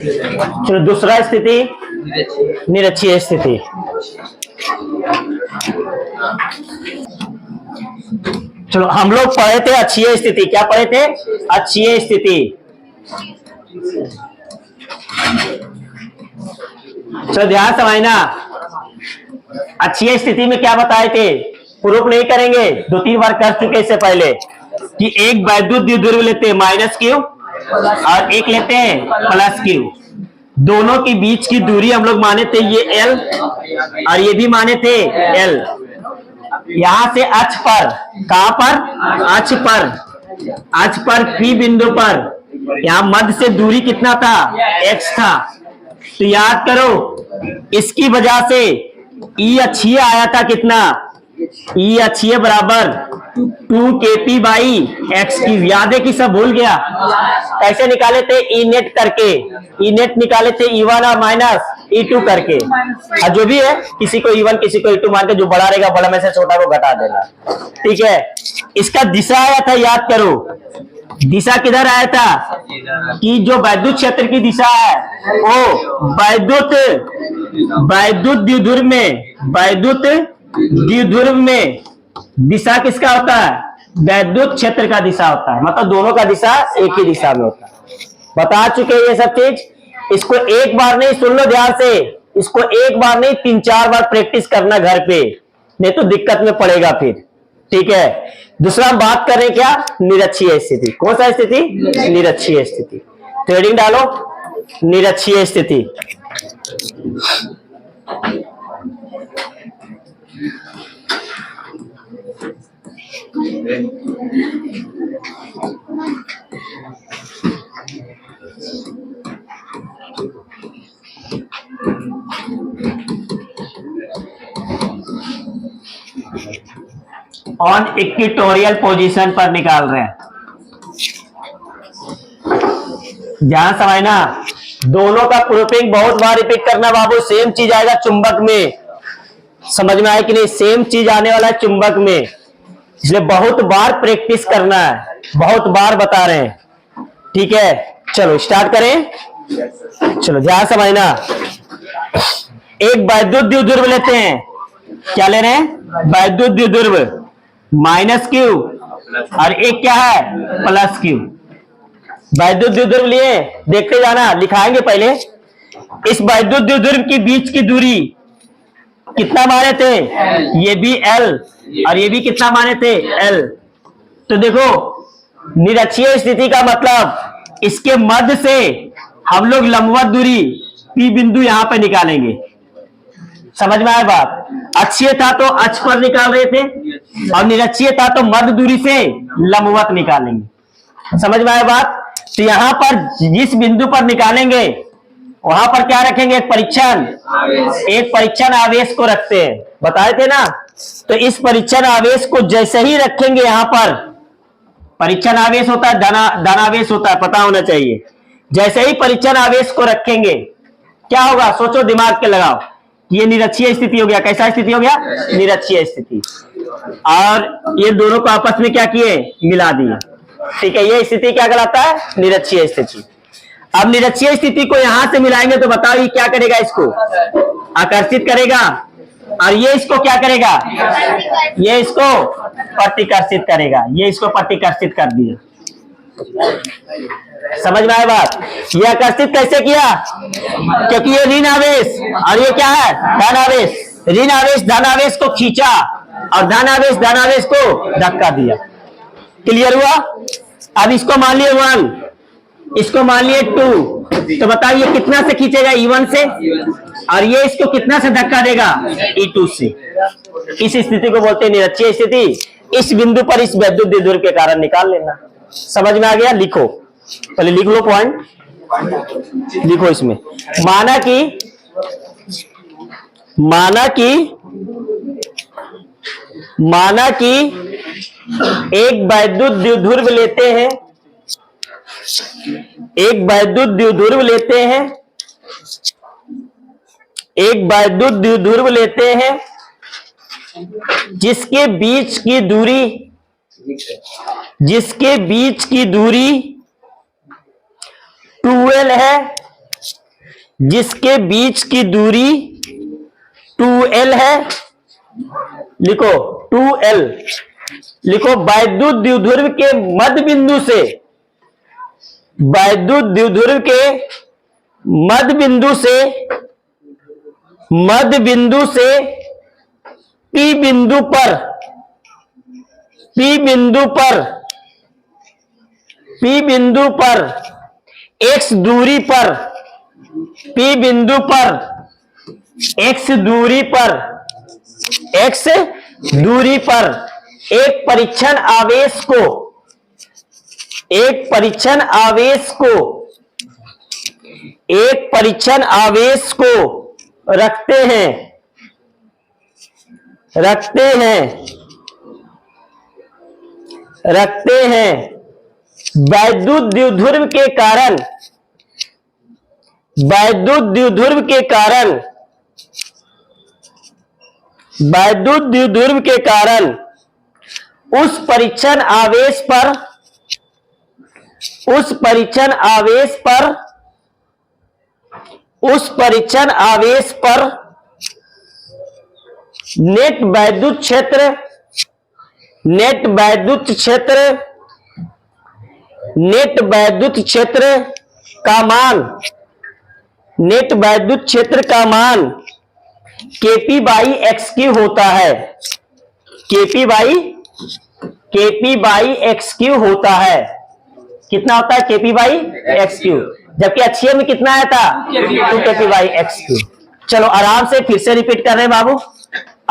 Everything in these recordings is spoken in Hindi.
चलो दूसरा स्थिति निरक्षीय स्थिति। चलो हम लोग पढ़े थे अक्षीय स्थिति। क्या पढ़े थे? अक्षीय स्थिति। चलो ध्यान समझना, अक्षीय स्थिति में क्या बताए थे? प्रूफ नहीं करेंगे, 2-3 बार कर चुके इससे पहले कि एक वैद्युत द्विध्रुव लेते हैं माइनस क्यू और एक लेते हैं प्लस क्यू। दोनों के बीच की दूरी हम लोग माने थे ये एल और ये भी माने थे एल। यहां से अक्ष पर, कहां पर? अक्ष पर पी बिंदु पर यहां मध्य से दूरी कितना था? एक्स था। तो याद करो, इसकी वजह से ई अक्षीय आया था कितना? ई अक्षीय बराबर 2kp बाई एक्स की। याद है कि सब भूल गया? कैसे निकाले थे? ई नेट करके। ई नेट निकाले थे E1 और माइनस E2 करके। और जो भी है, किसी को E1 किसी को E2 मान के, जो बड़ा रहेगा बड़ा में से छोटा को घटा देना। ठीक है। इसका दिशा आया था, याद करो, दिशा किधर आया था? कि जो वैद्युत क्षेत्र की दिशा है वो वैद्युत द्विध्रुव में दिशा किसका होता है? वैद्युत क्षेत्र का दिशा होता है। मतलब दोनों का दिशा एक ही दिशा में होता है। बता चुके ये सब चीज। इसको एक बार नहीं, सुन लो ध्यान से, इसको एक बार नहीं 3-4 बार प्रैक्टिस करना घर पे, नहीं तो दिक्कत में पड़ेगा फिर। ठीक है। दूसरा हम बात कर रहे हैं क्या? निरक्षीय स्थिति। कौन सा स्थिति? निरक्षीय स्थिति। थ्रेडिंग डालो। निरक्षीय स्थिति। ऑन इक्वेटोरियल पोजीशन पर निकाल रहे हैं। ध्यान समझना, दोनों का प्रूफिंग बहुत बार रिपीट करना बाबू। सेम चीज आएगा चुंबक में। समझ में आया कि नहीं? सेम चीज आने वाला है चुंबक में, इसलिए बहुत बार प्रैक्टिस करना है, बहुत बार बता रहे हैं। ठीक है, चलो स्टार्ट करें। चलो ध्यान समझना, एक वैद्युत द्विध्रुव लेते हैं। क्या ले रहे हैं? वैद्युत द्विध्रुव माइनस क्यू और एक क्या है? Plus Q. वैद्युत द्विध्रुव लिए, देखते जाना, लिखाएंगे पहले। इस वैद्युत द्विध्रुव के बीच की दूरी कितना माने थे? ये भी L और ये भी कितना माने थे? L। तो देखो, निरक्षीय स्थिति का मतलब इसके मध्य से हम लोग लंबवत दूरी P बिंदु यहां पे निकालेंगे। समझ में आया बात? अक्षीय था तो अक्ष पर निकाल रहे थे और निरक्षीय था तो मध्य दूरी से लंबवत निकालेंगे। समझ में आया बात? तो यहां पर जिस बिंदु पर निकालेंगे वहां पर क्या रखेंगे? एक परीक्षण आवेश को रखते हैं, बताए थे ना। तो इस परीक्षण आवेश को जैसे ही रखेंगे, यहां पर परीक्षण आवेश होता है, धनावेश होता है, पता होना चाहिए। जैसे ही परीक्षण आवेश को रखेंगे क्या होगा? सोचो, दिमाग के लगाओ। ये निरक्षीय स्थिति हो गया। कैसा स्थिति हो गया? निरक्षीय स्थिति। और ये दोनों को आपस में क्या किए? मिला दिए। ठीक है, ये स्थिति क्या कहलाता है? निरक्षीय स्थिति। अब निरक्षीय स्थिति को यहां से मिलाएंगे तो बताओ ये क्या करेगा? इसको आकर्षित करेगा और ये इसको क्या करेगा? ये इसको प्रतिकर्षित करेगा। ये इसको प्रतिकर्षित कर दिया। समझ में आया बात? ये आकर्षित कैसे किया? क्योंकि ये ऋण आवेश और ये क्या है? धन आवेश। ऋण आवेश धन आवेश को खींचा और धन आवेश धन आवेश को धक्का दिया। क्लियर हुआ? अब इसको मान लिए 1, इसको मान लिए 2, तो बताओ ये कितना से खींचेगा? E1 से। और ये इसको कितना से धक्का देगा? E2 से। इस स्थिति को बोलते हैं निरक्षीय स्थिति। इस बिंदु पर इस वैद्युत द्विध्रुव के कारण निकाल लेना। समझ में आ गया? लिखो, पहले लिख लो पॉइंट, लिखो इसमें। माना कि एक वैद्युत द्विध्रुव लेते हैं, एक वैद्युत द्विध्रुव लेते हैं जिसके बीच की दूरी 2L है जिसके बीच की दूरी 2l है, लिखो 2l, लिखो वैद्युत द्विध्रुव के मध्य बिंदु से, वैद्युत द्विध्रुव के मध्य बिंदु से P बिंदु पर, P बिंदु पर x दूरी पर, P बिंदु पर x दूरी पर, x दूरी पर एक परीक्षण आवेश को, एक परीक्षण आवेश को रखते हैं वैद्युत द्विध्रुव के कारण, उस परीक्षण आवेश पर नेट वैद्युत क्षेत्र का मान kp बाई एक्स क्यू होता है, kp बाई एक्स क्यू होता है। कितना होता है? kp बाई एक्स क्यू, जबकि अक्षीय में कितना आया था? 2kp by X Q. चलो आराम से फिर से रिपीट कर रहे हैं बाबू,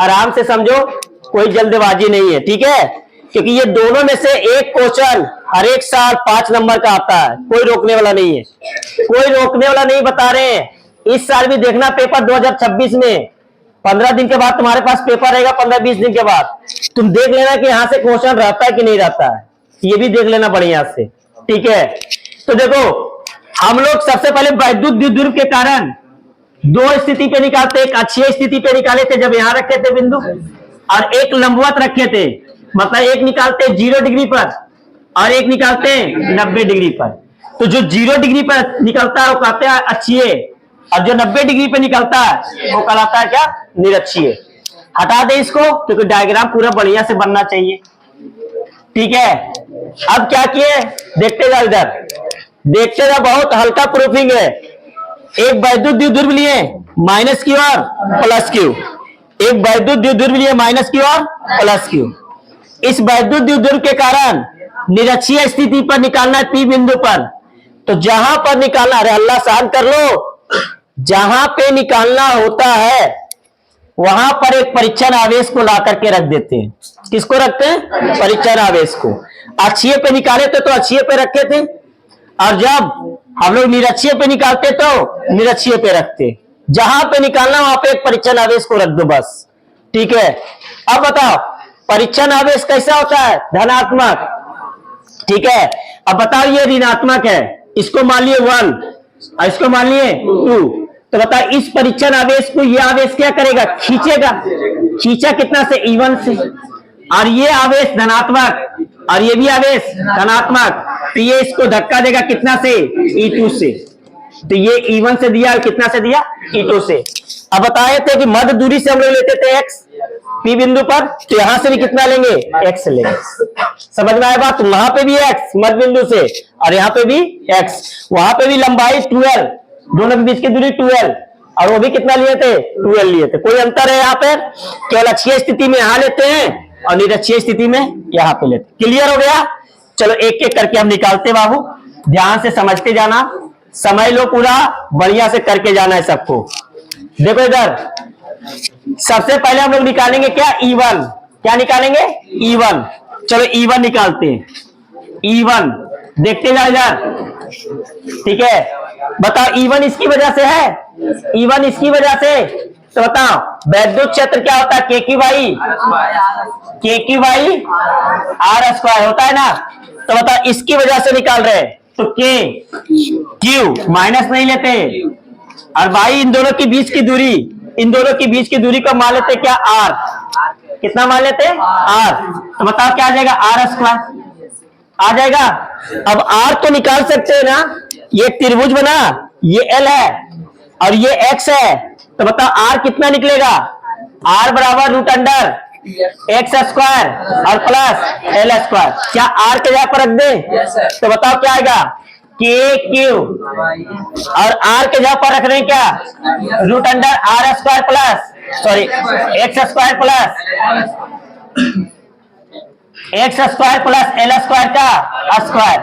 आराम से समझो, कोई जल्दबाजी नहीं है, ठीक है? क्योंकि ये दोनों में से एक क्वेश्चन हर एक साल 5 नंबर का आता है, कोई रोकने वाला नहीं है, कोई रोकने वाला नहीं बता रहे हैं। इस साल भी देखना पेपर 2026 में 15 दिन के बाद तुम्हारे पास पेपर रहेगा, 15-20 दिन के बाद तुम देख लेना कि यहां से क्वेश्चन रहता है कि नहीं रहता है, ये भी देख लेना बढ़िया से, ठीक है? तो देखो हम लोग सबसे पहले वैद्युत द्विध्रुव के कारण दो स्थिति पे निकालते, एक अक्षीय स्थिति पे निकाले थे जब यहां रखे थे बिंदु, और एक लंबवत रखे थे, मतलब एक निकालते 0 डिग्री पर और एक निकालते 90 डिग्री पर। तो जो 0 डिग्री पर निकलता है वो कहते हैं अक्षीय, और जो 90 डिग्री पे निकलता है वो कहलाता है क्या? निरक्षीय। हटा दे इसको, क्योंकि डायग्राम पूरा बढ़िया से बनना चाहिए, ठीक है? अब क्या किए, देखते जाओ, इधर देखते जाओ, बहुत हल्का प्रूफिंग है। एक वैद्युत द्विध्रुव लिए माइनस क्यू और प्लस क्यू, एक वैद्युत द्विध्रुव लिए माइनस क्यू और प्लस क्यू। इस वैद्युत द्विध्रुव के कारण निरक्षीय स्थिति पर निकालना है P बिंदु पर, तो जहां पर निकालना, अरे अल्लाह शांत कर लो, जहां पे निकालना होता है वहां पर एक परीक्षण आवेश को ला करके रख देते हैं। किसको रखते हैं? परीक्षण आवेश को। अक्षीय पे निकाले थे तो अक्षीय पे रखे थे, और जब हम लोग निरक्षीय पे निकालते तो निरक्षीय पे रखते। जहां पे निकालना वहां पे एक परीक्षण आवेश को रख दो बस, ठीक है? अब बताओ परीक्षण आवेश कैसा होता है? धनात्मक, ठीक है? अब बताओ ये ऋणात्मक है, इसको मान लिए 1 और इसको मान लिए 2, तो बताओ इस परीक्षण आवेश को ये आवेश क्या करेगा? खींचेगा। खींचा कितना से? E1 से। और ये आवेश धनात्मक और ये भी आवेश धनात्मक, तो ये इसको धक्का देगा कितना से? E2 से। तो ये E1 से दिया और कितना से दिया? E2 से। अब बताए थे कि मध्य दूरी से हम लोग लेते थे x P बिंदु पर, तो यहां से भी कितना लेंगे? x लेंगे। समझ में आया बात? तो वहां पे भी x मध्य बिंदु से और यहाँ पे भी x, वहां पे भी लंबाई 12, दोनों के बीच की दूरी 12, और वो भी कितना लिए थे? 12 लिए थे। कोई अंतर है यहाँ पे? केवल अक्षीय स्थिति में यहां लेते हैं और निरक्षीय स्थिति में यहाँ पे लेते। क्लियर हो गया? चलो एक एक करके हम निकालते बाबू, ध्यान से समझते जाना, समय लो पूरा, बढ़िया से करके जाना है सबको। देखो इधर सबसे पहले हम लोग निकालेंगे क्या? E1। क्या निकालेंगे? E1। चलो E1 निकालते हैं। E1 देखते जाओ इधर, ठीक है? बताओ E1 इसकी वजह से है, E1 इसकी वजह से, तो बताओ वैद्युत क्षेत्र क्या होता है? KQ बाई R स्क्वायर होता है ना। तो बताओ इसकी वजह से निकाल रहे हैं, तो K Q माइनस नहीं लेते, और भाई इन दोनों के बीच की दूरी, इन दोनों के बीच की दूरी को मान लेते क्या? R। कितना मान लेते? R। तो बताओ क्या आ जाएगा? R स्क्वायर आ जाएगा। अब R तो निकाल सकते हैं ना, ये त्रिभुज बना, ये L है, और ये x है, तो बताओ r कितना निकलेगा? r बराबर रूट अंडर एक्स स्क्वायर और प्लस एल स्क्वायर। क्या r के जगह पर रख दे? तो बताओ क्या आएगा? के क्यू, और r के जगह पर रख रहे हैं क्या? Root under R square plus, sorry, X square plus L square का स्क्वायर,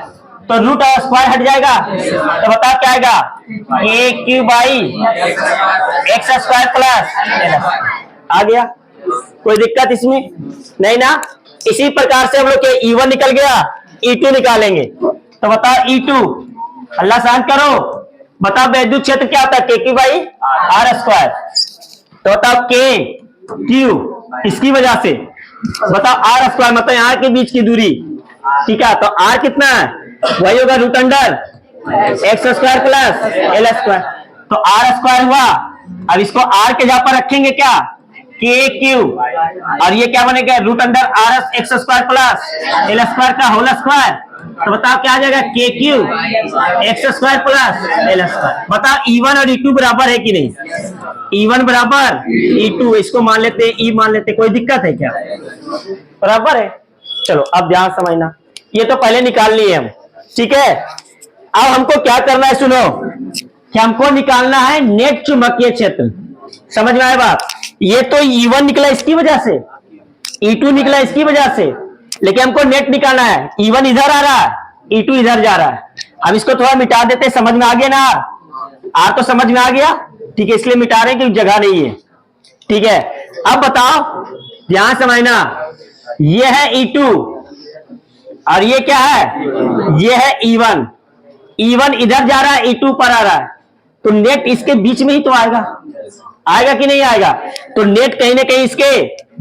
तो रूट और स्क्वायर हट जाएगा, तो बताओ क्या आएगा? K Q by X square plus L. आ गया? कोई दिक्कत इसमें नहीं ना? इसी प्रकार से हम लोग के E1 निकल गया, E2 निकालेंगे। तो बताओ E2, अल्लाह शांत करो, बताओ वैद्युत क्षेत्र क्या होता है? के क्यू बाई आर स्क्वायर। तो बताओ के क्यू इसकी वजह से, बताओ आर स्क्वायर मतलब यहाँ के बीच की दूरी, ठीक है? तो आर कितना है? वही होगा root under X square plus L square, तो आर स्क्वायर हुआ। अब इसको आर के जगह पर रखेंगे क्या? के क्यू, और ये क्या बनेगा? Root under R X square plus L square का होल स्क्वायर, तो बताओ क्या आ जाएगा? K Q X square plus L square. बताओ E1 और E2 बराबर है कि नहीं? E1 बराबर E2, इसको मान लेते, E मान लेते, कोई दिक्कत है क्या? बराबर है। चलो अब ध्यान समझना, ये तो पहले निकालनी है हम, ठीक है? अब हमको क्या करना है, सुनो, कि हमको निकालना है नेट चुंबकीय क्षेत्र। समझ में आया बात? ये तो E1 निकला इसकी वजह से, E2 निकला इसकी वजह से, लेकिन हमको नेट निकालना है। E1 इधर आ रहा है, E2 इधर जा रहा है। अब इसको थोड़ा मिटा देते, समझ में आ गया ना? आर तो समझ में आ गया, ठीक है, इसलिए मिटा रहे हैं कि जगह नहीं है, ठीक है? अब बताओ, ध्यान समझना, ये है E2 और ये क्या है? ये है E1। E1 इधर जा रहा है, E2 पर आ रहा है, तो नेट इसके बीच में ही तो आएगा, आएगा कि नहीं आएगा? तो नेट कहीं ना कहीं इसके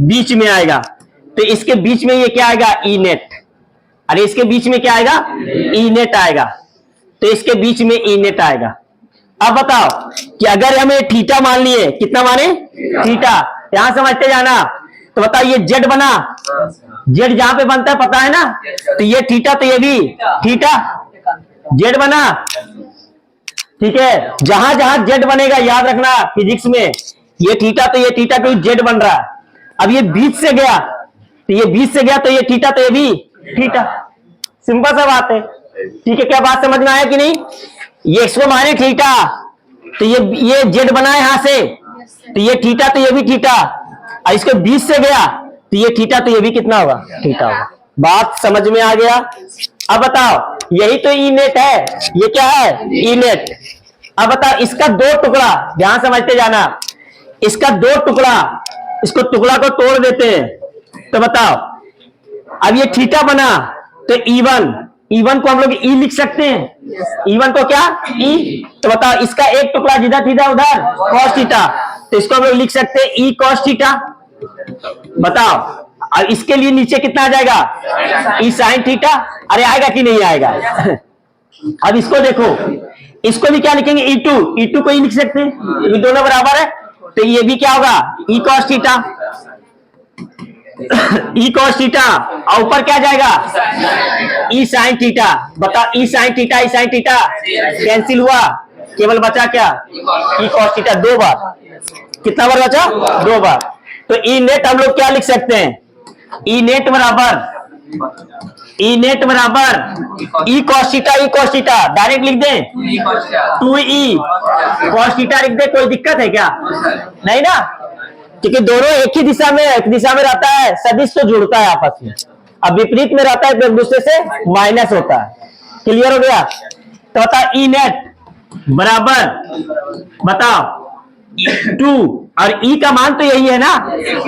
बीच में आएगा, तो इसके बीच में ये क्या आएगा? E net. अरे इसके बीच में क्या आएगा? ई नेट आएगा, तो इसके बीच में ई नेट आएगा। अब बताओ कि अगर हमें थीटा मान लिए, कितना माने? थीटा, यहां समझते जाना। तो बताओ ये जेड बना, जेड जहां पे बनता है पता है ना? तो ये थीटा, तो ये भी थीटा, जेड बना, ठीक है? जहां जहां जेड बनेगा याद रखना फिजिक्स में, ये थीटा तो ये थीटा, क्योंकि जेड बन रहा है। अब ये बीच से गया, तो ये बीच से गया, तो ये थीटा तो ये भी थीटा। सिंपल सा बात है, ठीक है? क्या बात समझ में आया कि नहीं? ये एक्स को माने थीटा, तो ये जेड बना है यहां से, तो ये थीटा तो ये भी थीटा, और इसके बीच से गया, तो ये थीटा तो ये भी कितना होगा? थीटा होगा। बात समझ में आ गया? अब बताओ, यही तो ई नेट है, ये क्या है? E net. अब बताओ इसका दो टुकड़ा, ध्यान समझते जाना, इसका दो टुकड़ा, इसको टुकड़ा को तोड़ देते हैं, तो बताओ अब ये थीटा बना, तो E1 को हम लोग ई लिख सकते हैं। E1 को क्या? ई। तो बताओ इसका एक टुकड़ा जिधर थीटा उधर cos थीटा, तो इसको हम लोग लिख सकते हैं ई cos थीटा। बताओ अब इसके लिए नीचे कितना आ जाएगा? ई साइन थीटा। अरे आएगा कि नहीं आएगा? अब इसको देखो, इसको भी क्या लिखेंगे? E2 को ही लिख सकते हैं, क्योंकि दोनों बराबर है, तो ये भी क्या होगा? ई cos थीटा, ई cos थीटा, और ऊपर क्या जाएगा? ई साइन थीटा। बताओ ई साइन थीटा कैंसिल हुआ, केवल बचा क्या? ई cos थीटा। दो बार, कितना बार बचा? दो बार। तो ई नेट हम लोग क्या लिख सकते हैं? ई नेट बराबर ई cos थीटा, डायरेक्ट लिख दें, 2e cos थीटा लिख दे। कोई दिक्कत है क्या? नहीं ना, क्योंकि दोनों एक ही दिशा में रहता है, सदिश तो जुड़ता है आपस में। अब विपरीत में रहता है तो एक दूसरे से माइनस होता है। क्लियर हो गया? तो बताओ ई नेट बराबर, बताओ 2, और ई का मान तो यही है ना,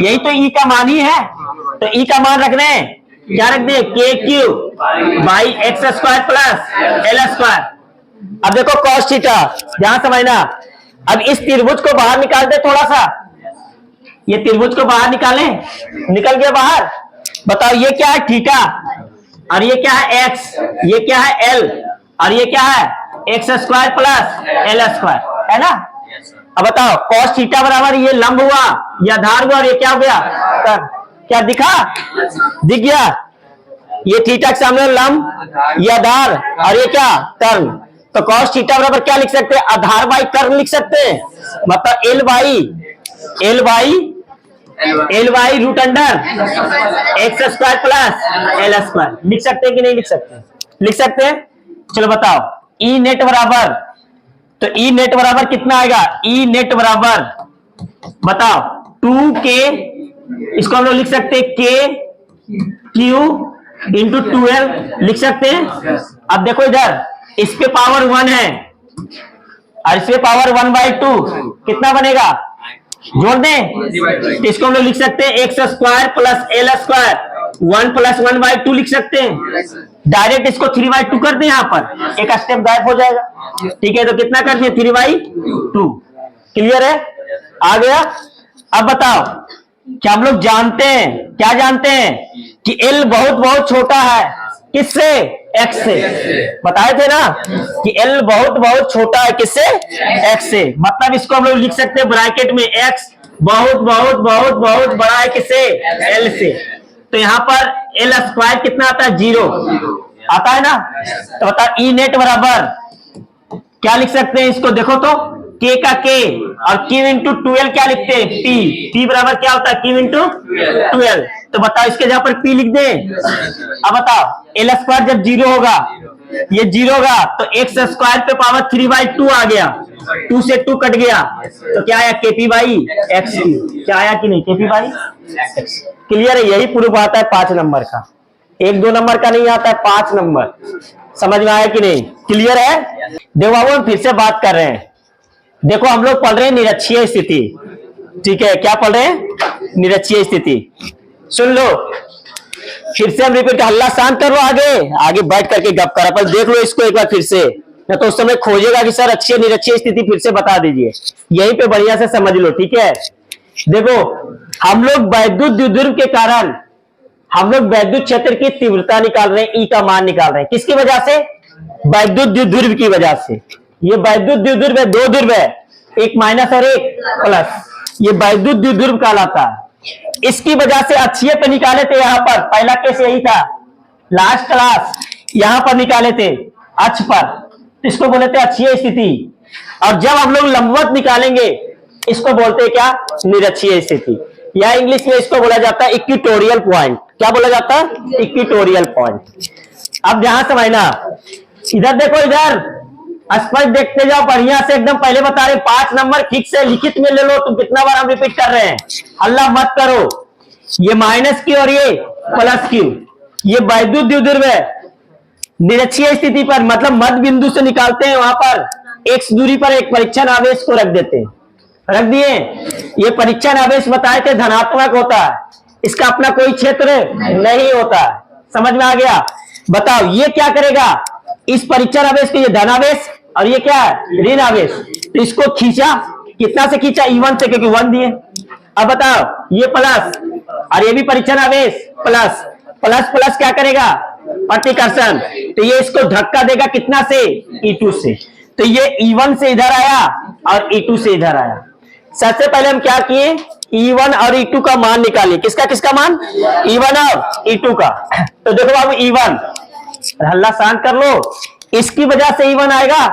यही तो ई का मान ही है, तो ई का मान रख रहे हैं, क्या रख दे? के Q by X square plus L square. अब देखो cos थीटा, ध्यान समझना, अब इस त्रिभुज को बाहर निकाल दे थोड़ा सा, ये त्रिभुज को बाहर निकालें, निकल गया बाहर। बताओ ये क्या है? थीटा, और ये क्या है? एक्स, ये क्या है? एल, और ये क्या है? X square plus L square, है ना? अब बताओ cos थीटा बराबर, ये लंब हुआ, या आधार हुआ, और ये क्या हो गया? कर, क्या दिखा? दिख गया? ये थीटा के सामने लंब, ये आधार, और ये क्या? कर्म। तो cos थीटा बराबर क्या लिख सकते हैं, आधार बाई कर्ल लिख सकते हैं। मतलब L by root under X square plus L square लिख सकते हैं कि नहीं लिख सकते, लिख सकते हैं। चलो बताओ ई नेट बराबर, तो ई नेट बराबर कितना आएगा, ई नेट बराबर बताओ 2k, इसको हम लोग लिख सकते हैं k क्यू इंटू 12 लिख सकते हैं। अब देखो इधर इस पे पावर 1 है और इस पे पावर 1/2 कितना बनेगा, जोड़ दें तो इसको हम लोग लिख सकते हैं x square plus L square 1 plus 1/2 लिख सकते हैं। डायरेक्ट इसको 3/2 कर दें, यहाँ पर एक स्टेप गायब हो जाएगा। ठीक है, तो कितना कर दिए 3/2। क्लियर है, आ गया। अब बताओ क्या हम लोग जानते हैं, क्या जानते हैं कि एल बहुत बहुत छोटा है, किससे, एक्स से। बताए थे ना कि एल बहुत बहुत छोटा है, किससे, एक्स से। मतलब इसको हम लोग लिख सकते हैं ब्रैकेट में एक्स बहुत बहुत बहुत बहुत बड़ा है, किससे, एल से। तो यहाँ पर एल स्क्वायर कितना आता है, 0 आता है ना। तो बताओ ई नेट बराबर क्या लिख सकते हैं, इसको देखो तो k का k और q इंटू 12 क्या लिखते हैं, p बराबर क्या होता है, q इंटू 12। तो बताओ इसके जगह पर p लिख दें। अब बताओ एल स्क्वायर जब 0 होगा, ये 0 होगा तो एक्स स्क्वायर पे पावर 3/2 आ गया, 2 से 2 कट गया, तो क्या आया kp बाई एक्स। क्या आया कि नहीं, kp बाई एक्स। क्लियर है, यही प्रूफ आता है 5 नंबर का, 1-2 नंबर का नहीं आता है, 5 नंबर। समझ में आया कि नहीं, क्लियर है। देखो बाबू हम फिर से बात कर रहे हैं, देखो हम लोग पढ़ रहे हैं निरक्षीय स्थिति। ठीक है, क्या पढ़ रहे हैं, निरक्षीय स्थिति। सुन लो फिर से हम रिपीट, हल्ला शांत कर लो, आगे बैठ करके गप करा, पर देख लो इसको एक बार फिर से, न तो उस समय खोजेगा कि सर अक्षीय निरक्षीय स्थिति फिर से बता दीजिए। यहीं पे बढ़िया से समझ लो, ठीक है। देखो हम लोग वैद्युत द्विध्रुव के कारण हम लोग वैद्युत क्षेत्र की तीव्रता निकाल रहे हैं, ई का मान निकाल रहे हैं, किसकी वजह से, वैद्युत द्विध्रुव की वजह से। ये वैद्युत द्विध्रुव है, 2 ध्रुव है, एक माइनस और एक प्लस, ये वैद्युत द्विध्रुव कहलाता है। इसकी वजह से अक्षीय पे निकाले थे, यहां पर पहला केस यही था, लास्ट क्लास यहां पर निकाले थे अक्ष पर, इसको बोले थे अक्षीय स्थिति। और जब हम लोग लंबवत निकालेंगे इसको बोलते हैं क्या, निरक्षीय स्थिति, या इंग्लिश में इसको बोला जाता है इक्वेटोरियल पॉइंट। क्या बोला जाता है, इक्वेटोरियल पॉइंट। अब ध्यान समझना, इधर देखो, इधर स्पष्ट देखते जाओ बढ़िया से, एकदम पहले बता रहे 5 नंबर फिक्स है, लिखित में ले लो। तुम कितना बार हम रिपीट कर रहे हैं, हल्ला मत करो। ये माइनस क्यू और ये प्लस क्यू, ये वैद्युत द्विध्रुव है निरक्षीय स्थिति पर, मतलब मध्य बिंदु से निकालते हैं, वहां पर एक्स दूरी पर एक परीक्षण आवेश को रख देते हैं, रख दिए। ये परीक्षण आवेश बताए थे धनात्मक होता है, इसका अपना कोई क्षेत्र नहीं होता। समझ में आ गया। बताओ ये क्या करेगा, इस परीक्षण आवेश को, ये धनावेश और ये क्या है, ऋण आवेश, तो इसको खींचा, कितना से खींचा, E1 से, क्योंकि 1 दिए। अब बताओ ये प्लस और ये भी परीक्षण आवेश प्लस, प्लस प्लस क्या करेगा, प्रतिकर्षण, तो ये इसको धक्का देगा कितना से, E2 से। तो ये E1 से इधर आया और E2 से इधर आया। सबसे पहले हम क्या किए, E1 और E2 का मान निकालिए। किसका किसका मान, E1 और E2 का। तो देखो बाबू E1, हल्ला शांत कर लो, इसकी वजह से E1 आएगा,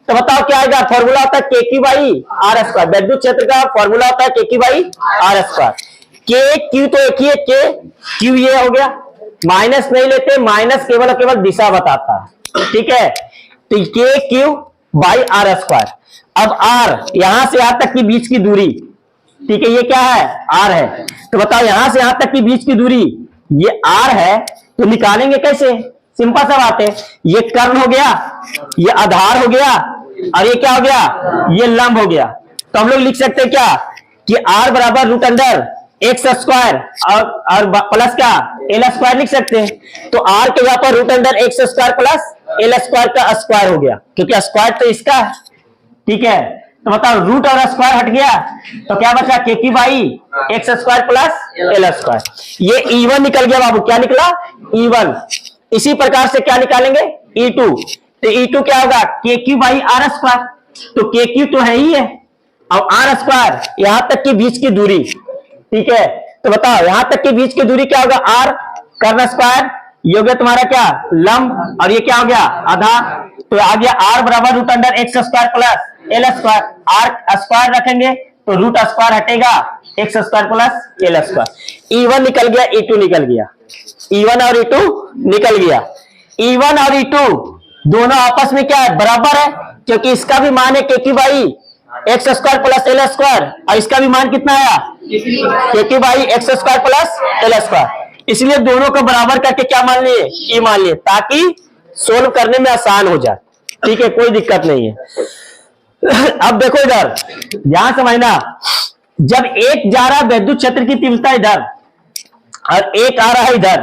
तो बताओ क्या आएगा, फॉर्मूला होता है KQ बाई आर स्क्वायर। वैद्युत क्षेत्र का फॉर्मूला होता है KQ बाई आर स्क्वायर। के क्यू तो एक ही है, के क्यू ये हो गया, माइनस नहीं लेते, माइनस केवल केवल दिशा बताता है, ठीक है। तो के क्यू बाई आर स्क्वायर। अब आर यहां से यहां तक की बीच की दूरी, ठीक है, ये क्या है, आर है। तो बताओ यहां से यहां तक की बीच की दूरी ये आर है, तो निकालेंगे कैसे, सिंपल सा बात है, ये कर्ण हो गया, ये आधार हो गया, और ये क्या हो गया, ये लंब हो गया। तो हम लोग लिख सकते हैं क्या कि आर बराबर रूट अंडर एक्स स्क्वायर और प्लस का एल स्क्वायर लिख सकते हैं। तो आर के जगह पर root under X square plus L square का स्क्वायर हो गया, क्योंकि स्क्वायर तो इसका है, ठीक है। तो बताओ रूट और स्क्वायर हट गया, तो क्या बचा, के की by X square plus L square. ये E1 निकल गया बाबू, क्या निकला, E1। इसी प्रकार से क्या निकालेंगे, E2। तो E2 क्या होगा, के क्यू बाई आर स्क्वायर। तो के क्यू तो है ही है, और आर स्क्वायर यहां तक की बीच की दूरी, ठीक है। तो बताओ यहां तक की बीच की दूरी क्या होगा, आर कर्ण स्क्वायर, ये हो गया तुम्हारा क्या, लंब, और ये क्या हो गया, आधार। तो आ गया r बराबर root under X square plus L square. r square रखेंगे तो रूट स्क्वायर हटेगा, X square plus L square. E1 निकल गया, E2 निकल गया, E1 और E2 निकल गया। E1 और E2 दोनों आपस में क्या है, बराबर है, क्योंकि इसका भी मान है के by X square plus L square, और इसका भी मान कितना आया, के by X square plus L square. इसलिए दोनों को बराबर करके क्या मान लिए, ई मान लिए, ताकि सोल्व करने में आसान हो जाए। ठीक है, कोई दिक्कत नहीं है। अब देखो इधर, यहां समझना, जब एक जा रहा विद्युत क्षेत्र की तीव्रता इधर और एक आ रहा है इधर,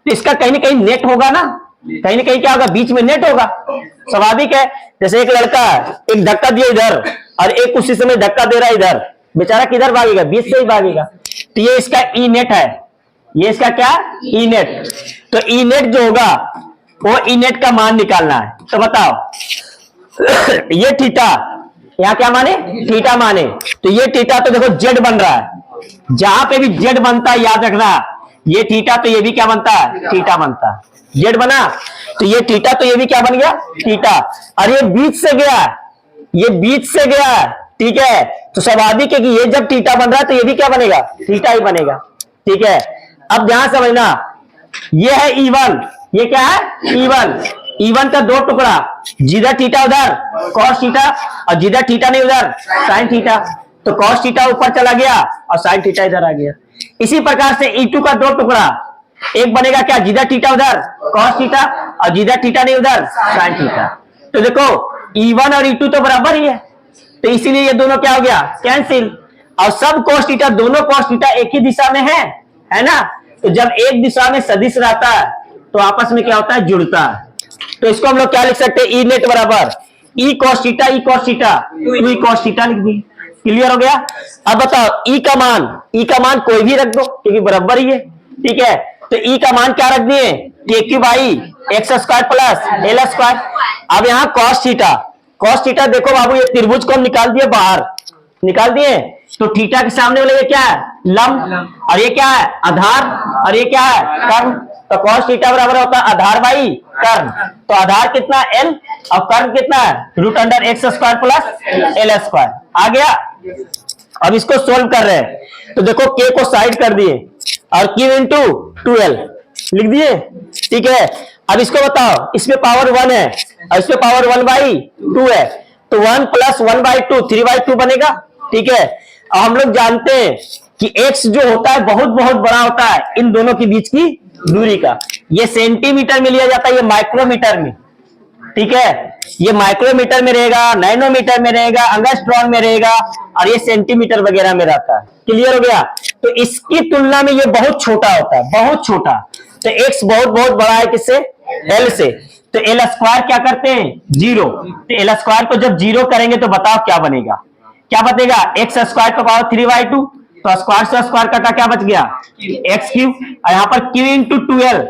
तो इसका कहीं ना कहीं नेट होगा ना, कहीं ना कहीं क्या होगा, बीच में नेट होगा। स्वाभाविक है, जैसे एक लड़का एक धक्का दिया इधर और एक उसी समय धक्का दे रहा है इधर, बेचारा किधर भागेगा, बीच से ही भागेगा। तो ये इसका ई नेट है, ये इसका क्या, ई नेट। तो ई नेट जो होगा वो ई नेट का मान निकालना है। तो बताओ, ये थीटा, यहां क्या माने, थीटा माने, तो ये थीटा तो देखो जेड बन रहा है, जहां पे भी जेड बनता है याद रखना, ये थीटा तो ये भी क्या बनता है, थीटा बनता है। जेड बना तो ये थीटा तो ये भी क्या बन गया, थीटा। और ये बीच से गया, ये बीच से गया, ठीक है, तो स्वाभाविक है कि ये जब थीटा बन रहा है तो ये भी क्या बनेगा, थीटा ही बनेगा। ठीक है, अब ध्यान समझना, ये है E1, ये क्या है E1। E1 का दो टुकड़ा, जिधर थीटा उधर कॉस थीटा, और जिधर थीटा नहीं उधर साइन थीटा। तो कॉस थीटा ऊपर चला गया और साइन थीटा इधर आ गया। इसी प्रकार से E2 का दो टुकड़ा, एक बनेगा क्या, जिधर थीटा उधर कॉस थीटा, और जिधर थीटा नहीं उधर साइन थीटा। तो देखो E1 और E2 तो बराबर ही है, तो इसीलिए ये दोनों क्या हो गया, कैंसिल। और सब कॉस थीटा, दोनों कॉस थीटा एक ही दिशा में है ना। तो जब एक दिशा में सदिश रहता है तो आपस में क्या होता है, जुड़ता है। तो इसको हम लोग क्या लिख सकते हैं, ई नेट बराबर E cos theta, E cos theta, two E cos theta लिख दी। क्लियर हो गया। अब बताओ ई का मान कोई भी रख दो क्योंकि बराबर ही है। ठीक है, तो ई का मान क्या रख दिए, के Q by X square plus L square. अब यहाँ कॉस थीटा देखो बाबू, ये त्रिभुज को हम निकाल दिए बाहर, निकाल दिए, तो थीटा के सामने वाले ये क्या है, लंब, और ये क्या है, आधार, और ये क्या है, कर्ण। तो कॉस थीटा बराबर होता है आधार बाई कर्ण। तो आधार कितना एल और कर्ण कितना है, root under X square plus L square. आ गया। अब इसको सोल्व कर रहे हैं, तो देखो के को साइड कर दिए और क्यू इंटू 2l लिख दिए। ठीक है, अब इसको बताओ, इसमें पावर 1 है और इसमें पावर 1/2 है, तो 1 + 1/2 3/2 बनेगा। ठीक है, अब हम लोग जानते हैं कि x जो होता है बहुत बहुत बड़ा होता है इन दोनों के बीच की दूरी का। ये सेंटीमीटर में लिया जाता है, ये माइक्रोमीटर में। ठीक है, ये माइक्रोमीटर में रहेगा, नैनोमीटर में रहेगा, एंगस्ट्रॉम में रहेगा, और ये सेंटीमीटर वगैरह में रहता है। क्लियर हो गया। तो इसकी तुलना में ये बहुत छोटा होता है, बहुत छोटा। तो x बहुत बहुत बड़ा है किससे, l से। तो एल स्क्वायर क्या करते हैं, 0। तो एल स्क्वायर को जब 0 करेंगे तो बताओ क्या बनेगा, क्या बचेगा, एक्स स्क्वायर का पावर 3/2। तो स्क्वायर से स्क्वायर कटा, क्या बच गया, एक्स क्यूब। और यहाँ पर क्यू इंटू 2l,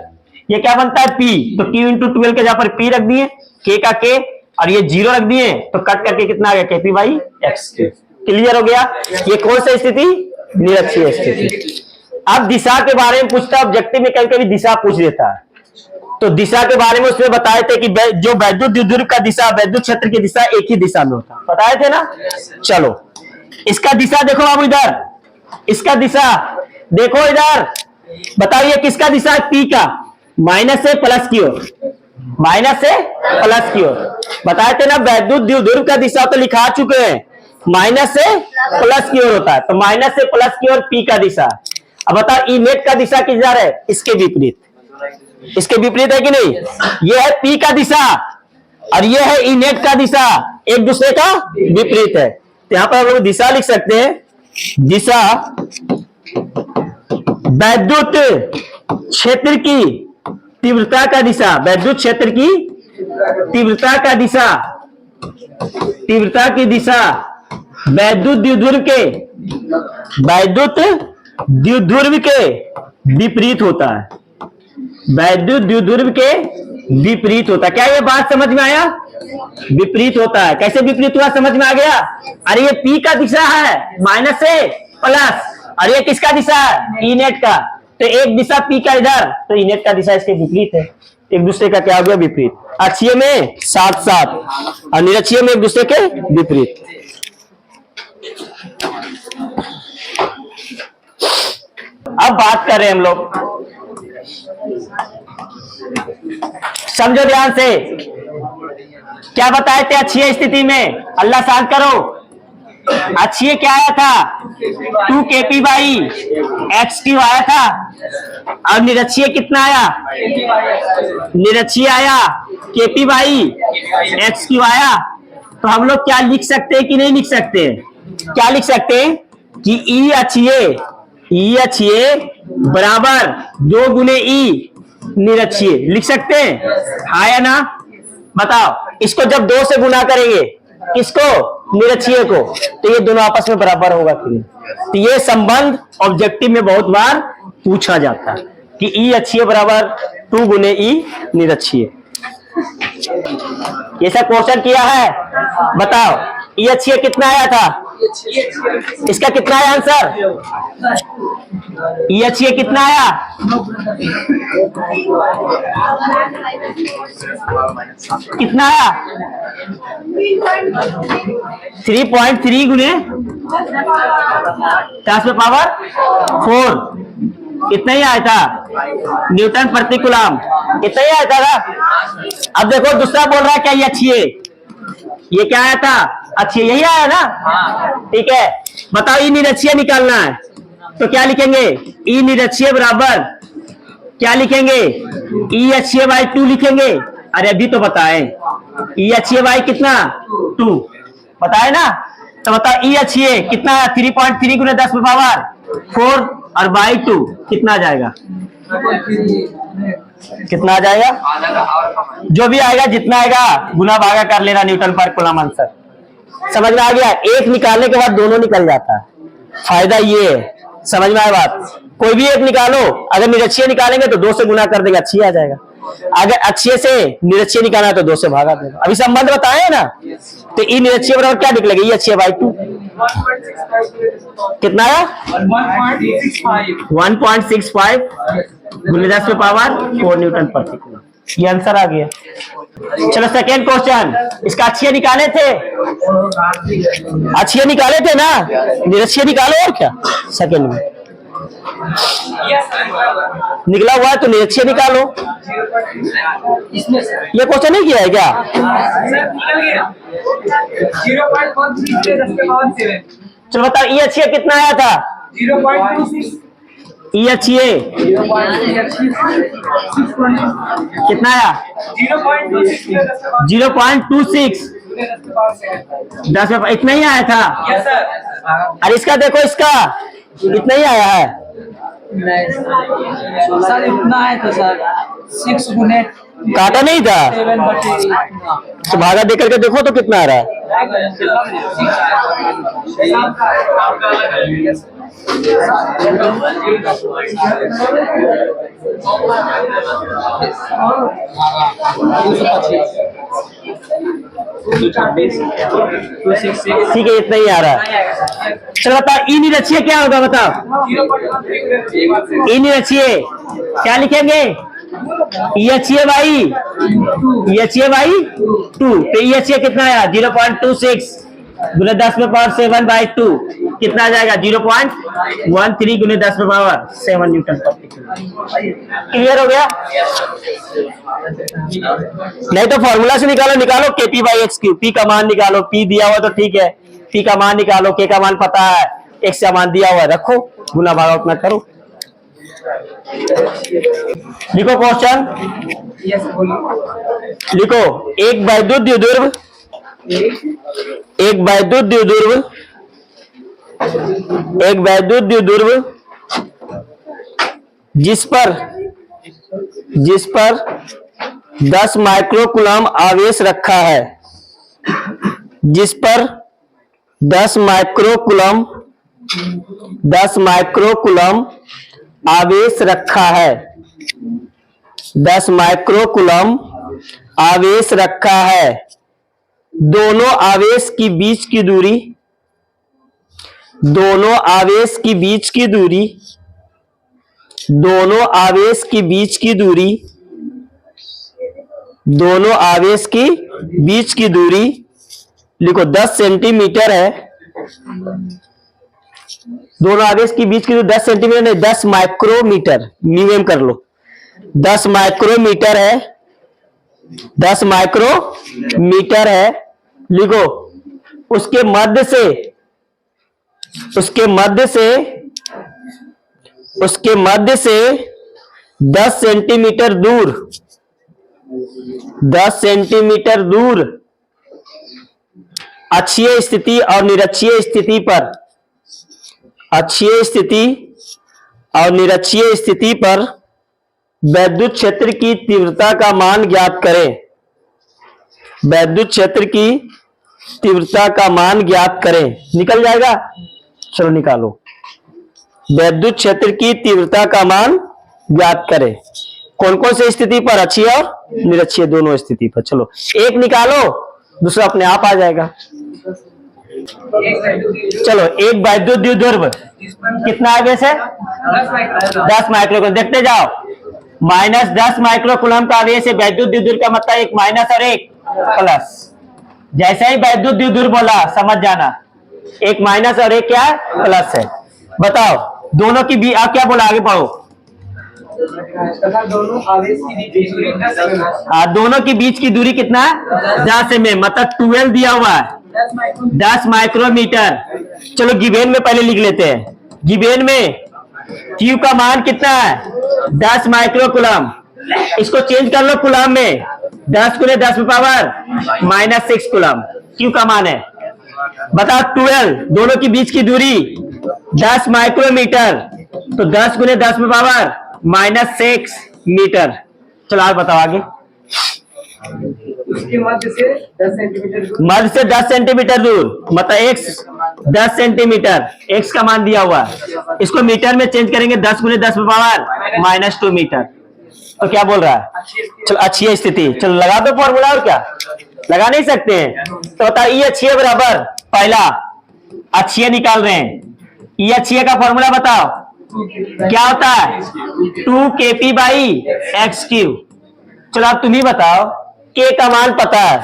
ये क्या बनता है, p। तो क्यू इंटू 2l के जहाँ पर p रख दिए, k का k, और ये 0 रख दिए, तो कट करके कितना आ गया, kp बाई एक्स। क्लियर हो गया। ये कौन सी स्थिति, निरक्षीय स्थिति। अब दिशा के बारे में पूछता, ऑब्जेक्टिव में कभी कभी दिशा पूछ देता है। तो दिशा के बारे में उसमें बताए थे कि जो वैद्युत द्विध्रुव का दिशा, वैद्युत क्षेत्र की दिशा एक ही दिशा में होता है, बताए थे ना। चलो इसका दिशा देखो अब इधर, इसका दिशा देखो इधर, बताइए किसका दिशा है, पी का, माइनस से प्लस की ओर, माइनस से प्लस की ओर। बताए थे ना वैद्युत द्विध्रुव का दिशा तो लिखा चुके हैं, माइनस से प्लस की ओर होता है। तो माइनस से प्लस की ओर पी का दिशा। अब बताओ ई नेट का दिशा किधर है, इसके विपरीत, इसके विपरीत है कि नहीं। ये है पी का दिशा और ये है ई नेट का दिशा, एक दूसरे का विपरीत है। तो यहां पर हम लोग दिशा लिख सकते हैं, दिशा वैद्युत क्षेत्र की तीव्रता का दिशा, वैद्युत क्षेत्र की तीव्रता का दिशा, तीव्रता की दिशा वैद्युत द्विध्रुव के, वैद्युत द्विध्रुव के विपरीत होता है, वैद्युत द्विध्रुव के विपरीत होता है। क्या ये बात समझ में आया, विपरीत होता है। कैसे विपरीत हुआ, समझ में आ गया। अरे ये पी का दिशा है माइनस से प्लस, और ये किसका दिशा है, ई नेट का। तो एक दिशा पी का इधर, तो ई नेट का दिशा इसके विपरीत है। एक दूसरे का क्या हो गया, विपरीत। अक्षीय में साथ साथ और निरक्षीय में एक दूसरे के विपरीत। अब बात कर रहे हैं हम लोग, समझो ध्यान से, क्या बताए थे अक्षीय स्थिति में, अल्लाह शांत करो। अक्षीय क्या आया था, 2 kp/x³ आया था, और निरक्षीय कितना आया, निरक्षीय आया kp/x³ आया। तो हम लोग क्या लिख सकते हैं कि नहीं लिख सकते, क्या लिख सकते हैं कि ई अक्षीय बराबर 2 गुने ई निरक्षीय, लिख सकते हैं, हाँ या ना, बताओ। इसको जब 2 से गुना करेंगे, किसको, निरक्षीय को, तो ये दोनों आपस में बराबर होगा कि नहीं। तो ये संबंध ऑब्जेक्टिव में बहुत बार पूछा जाता है कि ई अक्षीय बराबर 2 गुने ई निरक्षीय। ये सब क्वेश्चन किया है, बताओ ई अक्षीय कितना आया था, इसका कितना है आंसर, ई अक्षीय कितना आया, कितना आया, 3.3 गुने 10⁴ इतना ही आया था, न्यूटन प्रति कूलम, इतना ही आया था ना। अब देखो दूसरा बोल रहा है क्या, ये अक्षीय, ये क्या आया था, अक्षीय यही आया ना, ठीक है। बताओ ई निरक्षीय निकालना है, तो क्या लिखेंगे, ई निरक्षीय बराबर क्या लिखेंगे, ई अक्षीय बाई 2 लिखेंगे। अरे अभी तो बताए, ई अक्षीय बाई कितना 2 बताए ना, तो बताओ ई अक्षीय कितना है, 3.3 गुने 10⁴ और बाई 2 कितना आ जाएगा, कितना आ जाएगा, जो भी आएगा जितना आएगा गुना भागा कर लेना, न्यूटन पर कूलम आंसर। समझ में आ गया, एक निकालने के बाद दोनों निकल जाता है, फायदा ये है, समझ में आया बात। कोई भी एक निकालो, अगर निरक्षीय निकालेंगे तो 2 से गुना कर देगा, अक्षीय आ जाएगा। अगर अक्षीय से निरक्षीय निकालना है तो 2 से भागा देगा। अभी संबंध बताए ना, तो ई निरक्षीय बराबर क्या निकलेगा, ई अक्षीय बाई 2 कितना है, 1.65 गुने 10⁴ न्यूटन प्रति कूलम, ये आंसर आ गया। चलो सेकेंड क्वेश्चन, इसका अक्षीय निकाले थे, अक्षीय निकाले थे ना, निरक्षीय निकालो और क्या, सेकेंड में निकला हुआ है तो निरक्षीय निकालो। ये क्वेश्चन नहीं किया है क्या, चलो बताओ ई अक्षीय कितना आया था, 0.26, ई अक्षीय कितना आया, 0.26 10 इतना ही आया था। अरे इसका देखो, इसका इतना ही आया है सर, इतना है तो सर 6 गुने काटा नहीं था, 7/8 तो भागा दे करके देखो तो कितना आ रहा है, ठीक है, इतना ही आ रहा है। चलो बताओ ई निरक्षीय क्या होगा, बताओ ई निरक्षीय क्या लिखेंगे, ई अक्षीय बाई 2, तो ई अक्षीय कितना आया, 0.26 गुने 10⁻⁷/2 कितना आ जाएगा, 0.13 गुने 10⁻⁷ न्यूटन प्रति कूलम। क्लियर हो गया, नहीं तो फॉर्मूला से निकालो kp/x³, p का मान निकालो, p दिया हुआ तो ठीक है, p का मान निकालो, k का मान पता है, x का मान दिया हुआ है, रखो, गुना भागा उतना करो। लिखो क्वेश्चन, लिखो, एक वैद्युत द्विध्रुव जिस पर 10 माइक्रोकूलम आवेश रखा है, जिस पर 10 माइक्रोकूलम आवेश रखा है, 10 माइक्रोकूलम आवेश रखा है, दोनों आवेश की बीच की दूरी 10 दोनों आवेश की बीच की दूरी लिखो 10 सेंटीमीटर है। दोनों आवेश की बीच की दूरी 10 सेंटीमीटर नहीं 10 माइक्रोमीटर, म्यूएम कर लो। 10 माइक्रोमीटर है, 10 माइक्रोमीटर है लिखो। उसके मध्य से 10 सेंटीमीटर दूर 10 सेंटीमीटर दूर अक्षीय स्थिति और निरक्षीय स्थिति पर वैद्युत क्षेत्र की तीव्रता का मान ज्ञात करें। वैद्युत क्षेत्र की तीव्रता का मान ज्ञात करें। निकल जाएगा, चलो निकालो। वैद्युत क्षेत्र की तीव्रता का मान ज्ञात करें। कौन कौन से स्थिति पर? अक्षीय और निरक्षीय दोनों स्थिति पर। चलो एक निकालो, दूसरा अपने आप आ जाएगा। चलो एक वैद्युत द्विध्रुव कितना आवेश है? 10 माइक्रोकूलम। देखते जाओ, -10 माइक्रोकूलम का आवेश है। वैद्युत द्विध्रुव का मतलब एक माइनस और एक प्लस। जैसे ही वैद्युत द्विध्रुव बोला समझ जाना, एक माइनस और एक क्या है? प्लस है। बताओ दोनों की भी आप क्या बोला, आगे पढ़ो। दोनों आवेश की बीच की दूरी दोनों की बीच की दूरी कितना है? 10 mm, मतलब 12 दिया हुआ है, 10 माइक्रोमीटर। चलो गिवेन में पहले लिख लेते हैं। गिवेन में Q का मान कितना है? 10 माइक्रोकूलम। इसको चेंज कर लो कूलम में, 10 × 10⁻⁻6 कूलम Q का मान है। बताओ 12, दोनों की बीच की दूरी 10 माइक्रोमीटर, तो 10 × 10⁻⁻6 मीटर। चलो आप बताओ आगे। उसके मध्य से 10 सेंटीमीटर दूर मध्य से 10 सेंटीमीटर दूर, मतलब x 10 सेंटीमीटर, x का मान दिया हुआ है। इसको मीटर में चेंज करेंगे, 10 × 10⁻⁻2 मीटर। तो क्या बोल रहा है? चलो अक्षीय स्थिति, चलो लगा दो फॉर्मूला। और क्या लगा नहीं सकते हैं तो बताओ ई अक्षीय बराबर, पहला अक्षीय निकाल रहे हैं। ई अक्षीय का फॉर्मूला बताओ क्या होता है? 2kp/x³। चलो आप तुम ही बताओ, k का मान पता है,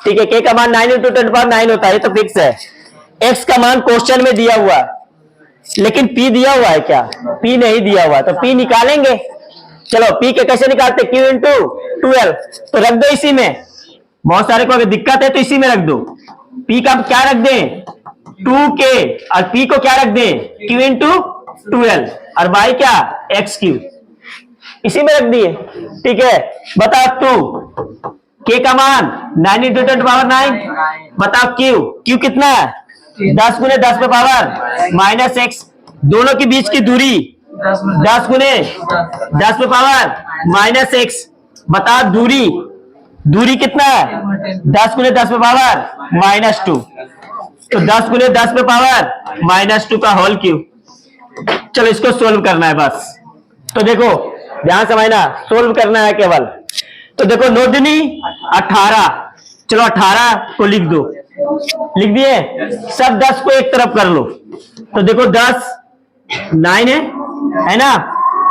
ठीक है, k का मान 9 × 10⁹ होता है, ये तो फिक्स है। x का मान क्वेश्चन में दिया हुआ है, लेकिन p दिया हुआ है क्या? p नहीं दिया हुआ, तो p निकालेंगे। चलो p के कैसे निकालते? q × 12, तो रख दो इसी में। बहुत सारे को अगर दिक्कत है तो इसी में रख दो। p का क्या रख दें? 2k, और p को क्या रख दें? q × 12, और y क्या? x³ इसी में रख दिए, ठीक है। बताओ तू k का मान 9 × 10⁹, बताओ q कितना है? 10 × 10⁻⁻6। दोनों के बीच की दूरी 10 × 10⁻⁻6। बताओ दूरी कितना है? 10 × 10⁻⁻2, तो 10 × 10⁻⁻2 का होल क्यूब। चलो इसको सोल्व करना है बस। तो देखो ध्यान समझना, सोल्व करना है केवल। तो देखो 9 दूनी 18, चलो 18 को लिख दो। लिख दिए? सब 10 को एक तरफ कर लो। तो देखो 10 9 है ना,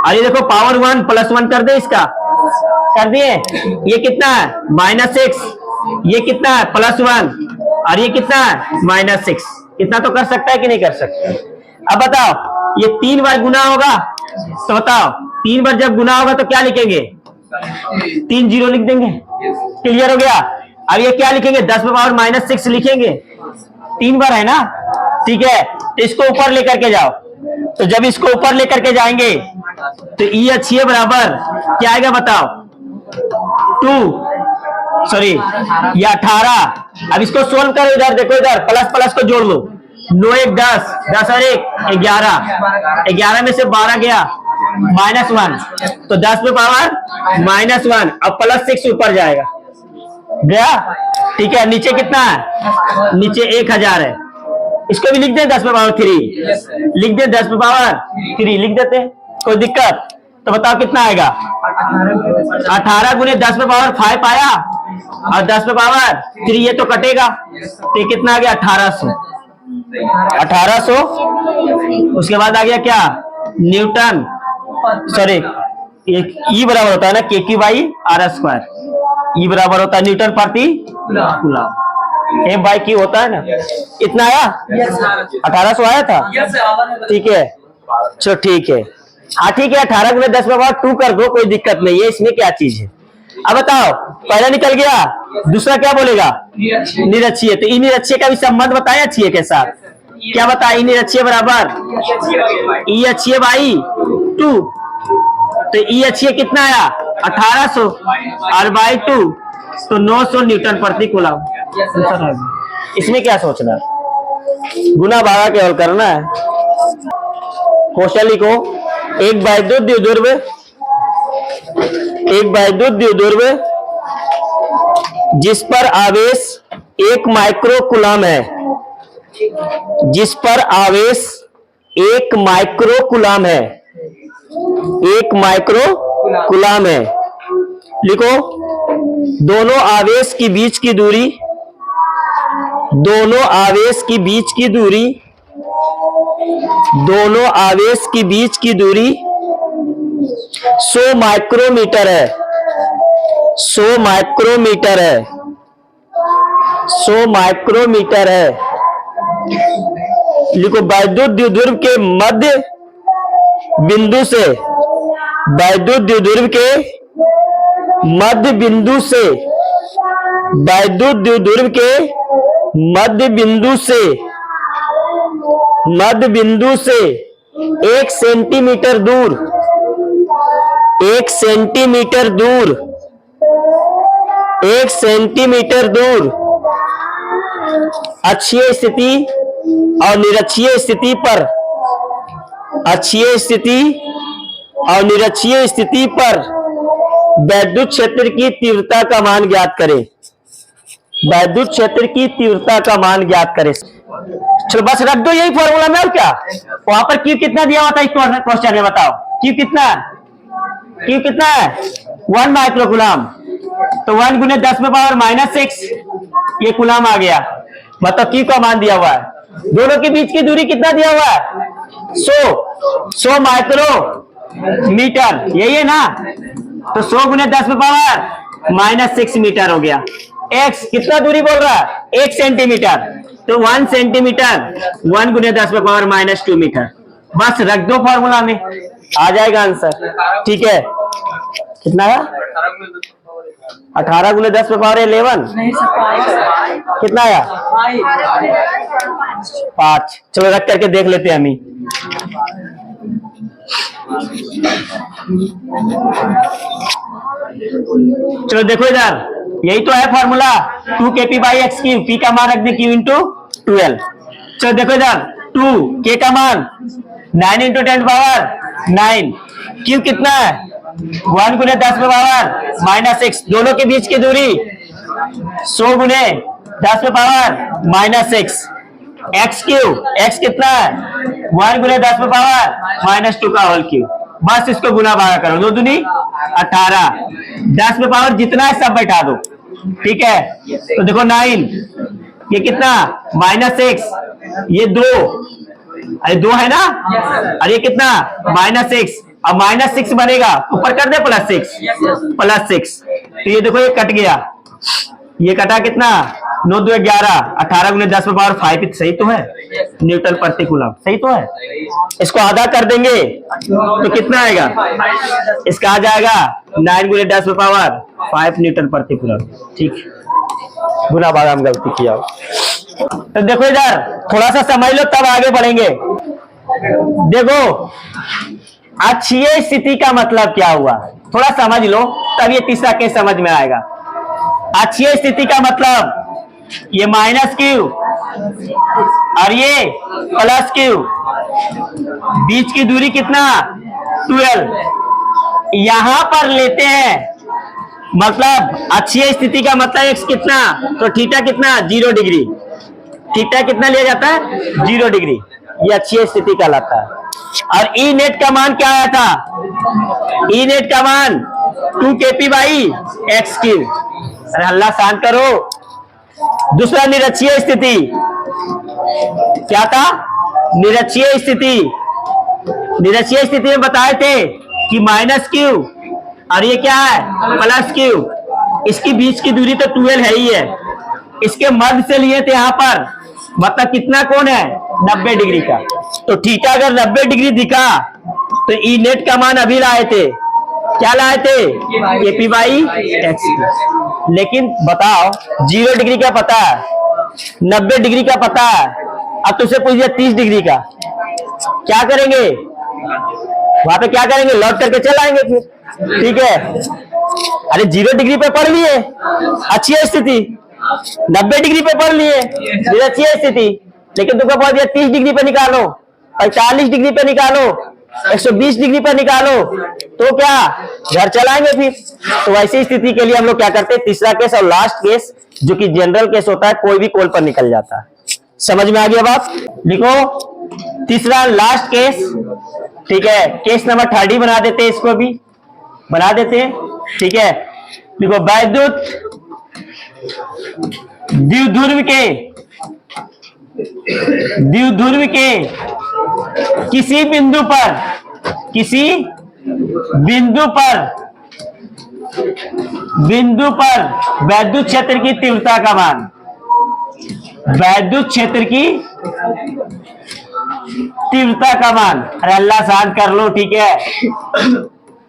और ये देखो पावर 1 + 1 कर दे, इसका कर दिए। ये कितना है? -6। ये कितना है? +1, और ये कितना है? -6। इतना तो कर सकता है कि नहीं कर सकता? अब बताओ ये 3 बार गुना होगा, तो बताओ 3 बार जब गुना होगा तो क्या लिखेंगे? 3 0 लिख देंगे। क्लियर हो गया? अब ये क्या लिखेंगे? 10⁻⁻6 लिखेंगे। 3 बार है ना, ठीक है। तो इसको ऊपर लेकर के जाओ। तो जब इसको ऊपर लेकर के जाएंगे तो ई अक्षीय बराबर क्या आएगा? बताओ 2 सॉरी ये 18। अब इसको सोल्व करो, इधर देखो, इधर प्लस प्लस को जोड़ लो। 9 × 1 10, 10 और 1 11, 11 में से 12 गया, -1, तो 10⁻⁻1। अब +6 ऊपर जाएगा, गया, ठीक है। नीचे कितना है? नीचे 1000 है। इसको भी लिख दें 10⁻3, लिख दें 10⁻3 लिख देते हैं, कोई दिक्कत? तो बताओ कितना आएगा? 18 × 10⁻5 आया, और 10⁻3 ये तो कटेगा, तो ये कितना आ गया? 1800। उसके बाद आ गया क्या? न्यूटन, सॉरी ई बराबर होता है ना kq/r²। ई बराबर होता है न्यूटन प्रति कूलम। एम बाई क्यू होता है ना। इतना आया 1800 आया था। ठीक है चलो ठीक है। हाँ ठीक है 18 गुने 10 में 2 कर दो, कोई दिक्कत नहीं है, इसमें क्या चीज है। अब बताओ पहला निकल गया, दूसरा क्या बोलेगा निरक्षीय। तो ई निरक्षीय का भी संबंध बताया अक्षीय के साथ। क्या बताया, ई निरक्षीय बराबर ई अक्षीय बाई 2। तो ई अक्षीय कितना आया 1800 और बाई 2 तो 900 न्यूटन प्रति कूलम। इसमें क्या सोचना, गुना भागा केवल करना है। क्वेश्चन लिखो, एक वैद्युत द्विध्रुव जिस पर आवेश 1 माइक्रो कूलम है, जिस पर आवेश 1 माइक्रो कूलम है, 1 माइक्रो कूलम है। लिखो दोनों आवेश की बीच की दूरी, दोनों आवेश की बीच की दूरी, दोनों आवेश की बीच की दूरी 100 माइक्रोमीटर है, 100 माइक्रोमीटर है, 100 माइक्रोमीटर है। लिखो वैद्युत द्विध्रुव के मध्य बिंदु से, वैद्युत द्विध्रुव के मध्य बिंदु से, वैद्युत द्विध्रुव के मध्य बिंदु से, मध्य बिंदु से 1 सेंटीमीटर दूर, 1 सेंटीमीटर दूर, 1 सेंटीमीटर दूर अक्षीय स्थिति और निरक्षीय स्थिति पर, अक्षीय स्थिति और निरक्षीय स्थिति पर वैद्युत क्षेत्र की तीव्रता का मान ज्ञात करें, वैद्युत क्षेत्र की तीव्रता का मान ज्ञात करें। चलो बस रख दो यही फॉर्मूला में, और क्या। वहां पर क्यू कितना दिया हुआ था इस क्वेश्चन में, बताओ क्यू कितना है, क्यू कितना है 1 माइक्रो कूलम। तो 1 गुने 10 में पावर -6 ये कूलम आ गया। मतलब क्यू का मान दिया हुआ है। दोनों के बीच की दूरी कितना दिया हुआ है 100 माइक्रो मीटर, यही है ना। तो 100 गुने 10 में पावर -6 मीटर हो गया। एक्स कितना दूरी बोल रहा है 1 सेंटीमीटर, तो 1 सेंटीमीटर 1 गुने 10 में पावर -2 मीटर। बस रख दो फॉर्मूला में, आ जाएगा आंसर। ठीक है कितना है 18 गुने 10 में पावर 11 कितना आया 5। चलो रख करके देख लेते हैं हम ही। चलो देखो इधर, यही तो है formula 2 kp by X Q. P का मान रख दे क्यू इंटू 12। चलो देखो इधर 2 के का मान 9 इंटू 10 9। क्यू कितना है 1 गुने 10 में पावर -6। दोनों के बीच की दूरी 100 गुने 10 में पावर -6। एक्स क्यू, एक्स कितना है 1 गुने 10 में पावर -2 का होल क्यू। बस इसको गुना भागा करो, 2 दूनी 18, 10 में पावर जितना है सब बैठा दो। ठीक है तो देखो 9, ये कितना -6, ये 2, अरे 2 है ना, और ये कितना -6। अब -6 बनेगा ऊपर कर दे +6, तो ये देखो ये कट गया, ये कटा कितना 9 2 11, 18 गुने 10 में पावर 5। सही तो है न्यूटन प्रति कूलम, सही तो है। इसको आधा कर देंगे तो कितना आएगा, इसका आ जाएगा 9 गुने 10 में पावर 5 न्यूटन प्रति कूलम। ठीक गुना भागा हम गलती किया। तो देखो इधर थोड़ा सा समझ लो तब आगे बढ़ेंगे। देखो अक्षीय स्थिति का मतलब क्या हुआ, थोड़ा समझ लो तब ये तीसरा केस समझ में आएगा। अक्षीय स्थिति का मतलब ये -q और ये +q, बीच की दूरी कितना 12 यहां पर लेते हैं। मतलब अक्षीय स्थिति का मतलब x कितना, तो थीटा कितना 0 डिग्री। थीटा कितना लिया जाता है 0 डिग्री, ये अक्षीय स्थिति कहलाता है। और ई नेट का मान क्या आया था, ई नेट का मान 2 kp बाई एक्स क्यू। अरे हल्ला शांत करो। दूसरा निरक्षीय स्थिति क्या था, निरक्षीय स्थिति, निरक्षीय स्थिति में बताए थे कि -q और ये क्या है +q। इसकी बीच की दूरी तो 12 है ही है, इसके मध्य से लिए थे यहां पर, मतलब कितना कोण है 90 डिग्री का। तो थीटा अगर 90 डिग्री दिखा तो ई नेट का मान अभी लाए थे, क्या लाए थे AP बाई एक्स। लेकिन बताओ 0 डिग्री का पता है, 90 डिग्री का पता है, अब तुझसे पूछ दिया 30 डिग्री का, क्या करेंगे वहां पे, क्या करेंगे लौट करके चल आएंगे फिर, ठीक है। अरे 0 डिग्री पे पढ़ लिए, अच्छी है स्थिति, 90 डिग्री पे पढ़ लिए, अच्छी है स्थिति, लेकिन तुमको बोल दिया 30 डिग्री पे निकालो, 45 डिग्री पे निकालो, 120 डिग्री पे निकालो, तो क्या घर चलाएंगे फिर। तो वैसी स्थिति के लिए हम लोग क्या करते हैं, तीसरा केस और लास्ट केस जो कि जनरल केस होता है, कोई भी कोण पर निकल जाता है। समझ में आ गया बात, लिखो तीसरा लास्ट केस, ठीक है। केस नंबर 30 बना देते हैं, इसको भी बना देते हैं, ठीक है। देखो वैद्युत द्विध्रुव के किसी बिंदु पर वैद्युत क्षेत्र की तीव्रता का मान, वैद्युत क्षेत्र की तीव्रता का मान, अरे अल्लाह शांत कर लो, ठीक है।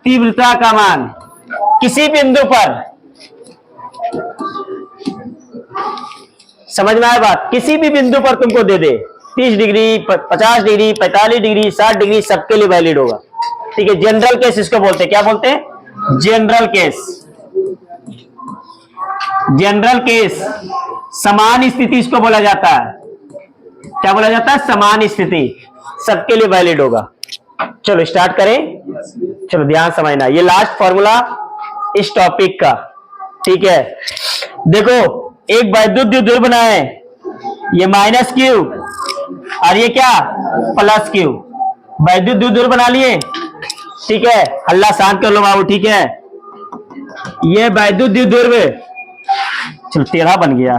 तीव्रता का मान किसी बिंदु पर, समझ में आया बात, किसी भी बिंदु पर तुमको दे दे, 30 डिग्री 50 डिग्री 45 डिग्री 60 डिग्री, सबके लिए वैलिड होगा, ठीक है। जनरल केस इसको बोलते हैं, क्या बोलते हैं, जनरल केस। जनरल केस समान स्थिति इसको बोला जाता है, क्या बोला जाता है, समान स्थिति, सबके लिए वैलिड होगा। चलो स्टार्ट करें, चलो ध्यान समझना, ये लास्ट फॉर्मूला इस टॉपिक का, ठीक है। देखो एक वैद्युत द्विध्रुव बना है, ये -q और ये क्या +q, वैद्युत द्विध्रुव बना लिए, ठीक है। हल्ला शांत कर लो बाबू, ठीक है। ये वैद्युत द्विध्रुव, चलो टेढ़ा बन गया,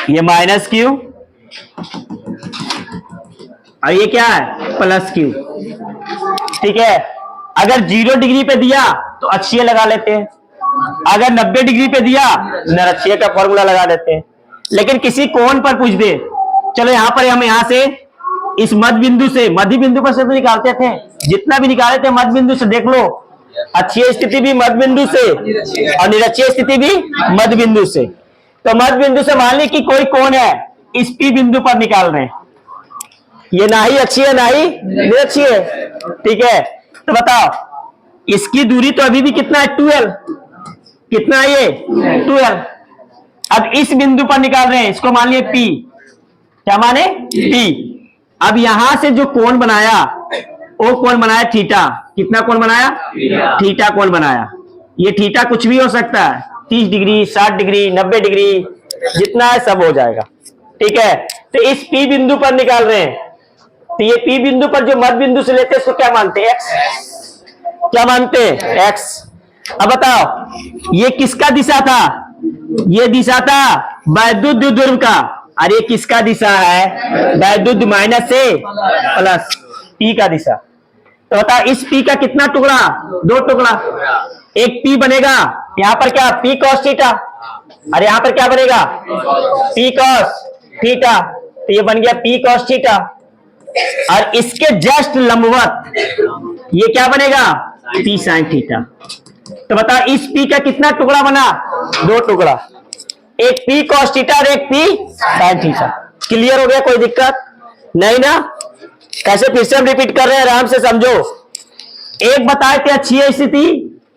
ये -q और ये क्या है +q, ठीक है। अगर 0 डिग्री पे दिया तो अच्छी लगा लेते हैं, अगर 90 डिग्री पे दिया निरक्षीय का फॉर्मूला लगा देते हैं। लेकिन किसी कोण पर पूछ दे, चलो यहां पर हम यहां से इस मध्य बिंदु से, मध्य बिंदु पर से तो निकालते थे, जितना भी निकाले थे मध्य बिंदु से, देख लो अच्छी स्थिति भी मध्य बिंदु से और निरक्षीय स्थिति भी मध्य बिंदु से। तो मध्य बिंदु से मान ली कि कोई कोण है, इस P बिंदु पर निकाल रहे हैं, ये ना ही अच्छी है ना ही निरक्षीय है, ठीक है। तो बताओ इसकी दूरी तो अभी भी कितना है 12, कितना है ये 12। अब इस बिंदु पर निकाल रहे हैं, इसको मान लिए P, क्या माने P। अब यहां से जो कोण बनाया वो कोण बनाया थीटा, कितना कोण बनाया, थीटा कोण बनाया। ये थीटा कुछ भी हो सकता है, 30 डिग्री 60 डिग्री 90 डिग्री, जितना है सब हो जाएगा, ठीक है। तो इस P बिंदु पर निकाल रहे हैं, तो ये P बिंदु पर जो मध्य बिंदु से लेते हैं इसको क्या मानते हैं, x, क्या मानते हैं x। अब बताओ ये किसका दिशा था, ये दिशा था वैद्युत द्विध्रुव का, और ये किसका दिशा है, वैद्युत माइनस से प्लस, P का दिशा। तो बता इस P का कितना टुकड़ा, 2 टुकड़ा, एक P बनेगा यहां पर क्या P cos थीटा, और यहां पर क्या बनेगा P cos थीटा, तो ये बन गया P cos थीटा। और इसके जस्ट लंबवत ये क्या बनेगा P sin थीटा। तो बता इस P का कितना टुकड़ा बना, 2 टुकड़ा, एक P cos थीटा और एक P sin थीटा। क्लियर हो गया, कोई दिक्कत नहीं ना। कैसे फिर से हम रिपीट कर रहे हैं, आराम से समझो। एक बताए थे अच्छी स्थिति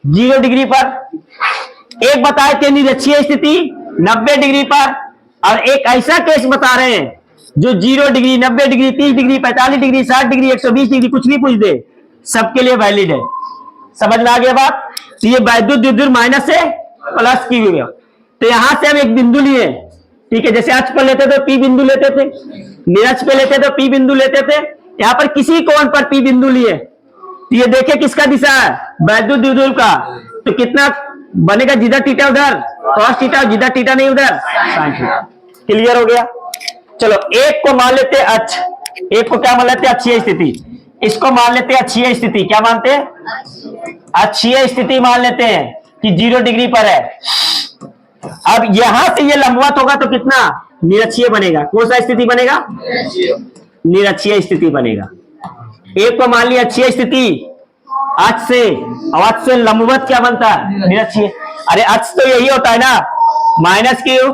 0 डिग्री पर, एक बताए थे निरक्षीय स्थिति 90 डिग्री पर, और एक ऐसा केस बता रहे हैं जो 0 degree 90 degree 30 degree 45 degree 60 degree 120 degree कुछ भी पूछ दे, सबके लिए वैलिड है। समझ में आ गया बात। तो ये वैद्युत द्विध्रुव माइनस से प्लस की हुई। तो यहां से हम एक बिंदु लिए, ठीक है, जैसे अक्ष पर लेते थे P बिंदु लेते थे, निरक्ष पे लेते थे P बिंदु लेते थे, यहां पर किसी कोण पर P बिंदु लिए, तो ये देखिए किसका दिशा है, वैद्युत द्विध्रुव का। तो कितना बनेगा, जिधर थीटा उधर cos थीटा, जिधर थीटा नहीं उधर sin थीटा। क्लियर हो गया। चलो एक को मान लेते अक्ष, एक को क्या मान लेते हैं? अक्षीय स्थिति। इसको मान लेते हैं अक्षीय स्थिति। क्या मानते हैं? अक्षीय स्थिति मान लेते हैं कि 0 डिग्री पर है। अब यहां से ये लंबवत होगा तो कितना? निरक्षीय बनेगा। कौन सा स्थिति बनेगा? निरक्षीय स्थिति बनेगा। एक को मान लिया अक्षीय स्थिति अक्ष से, और अक्ष से लंबवत क्या बनता है? निरक्षीय। अरे अक्ष तो यही होता है ना, माइनस क्यू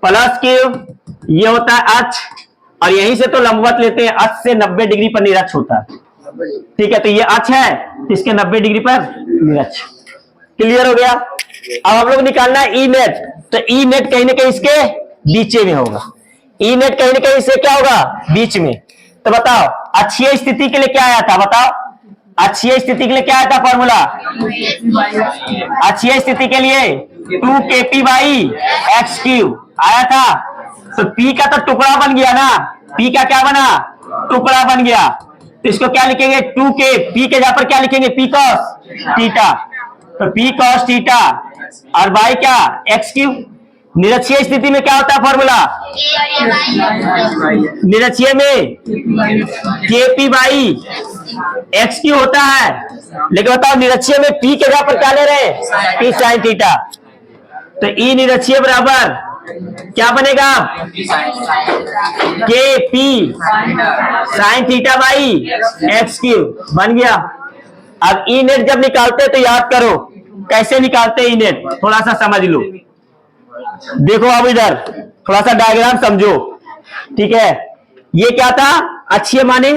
प्लस क्यू, ये होता है अक्ष, और यहीं से तो लंबवत लेते हैं। अक्ष से 90 डिग्री पर निरक्ष होता है। ठीक है, तो ये अक्ष है, इसके 90 डिग्री पर निरक्ष। क्लियर हो गया? अब हम लोग निकालना है ई नेट। तो ई नेट कहीं ना कहीं इसके बीच में होगा। ई नेट कहीं ना कहीं इससे क्या होगा? बीच में। तो बताओ अक्षीय स्थिति के लिए क्या आया था? बताओ अक्षीय स्थिति के लिए क्या आया था फॉर्मूला? अक्षीय स्थिति के लिए 2kp/x³ आया था। तो P का तो टुकड़ा बन गया ना, P का क्या बना? टुकड़ा बन गया। तो इसको क्या लिखेंगे? 2k, P के जगह पर क्या लिखेंगे? P cos theta. तो P cos थीटा और बाई क्या? x³। निरक्षीय स्थिति में क्या होता है फॉर्मूला? निरक्षीय में kp/x³ होता है। लेकिन बताओ निरक्षीय में P के जगह पर क्या ले रहे हैं? P sin theta. तो E निरक्षीय बराबर क्या बनेगा? kp sin θ/x³ बन गया। अब ई नेट जब निकालते तो याद करो कैसे निकालते ई नेट, थोड़ा सा समझ लो। देखो अब इधर थोड़ा सा डायग्राम समझो। ठीक है, ये क्या था? अक्षीय माने,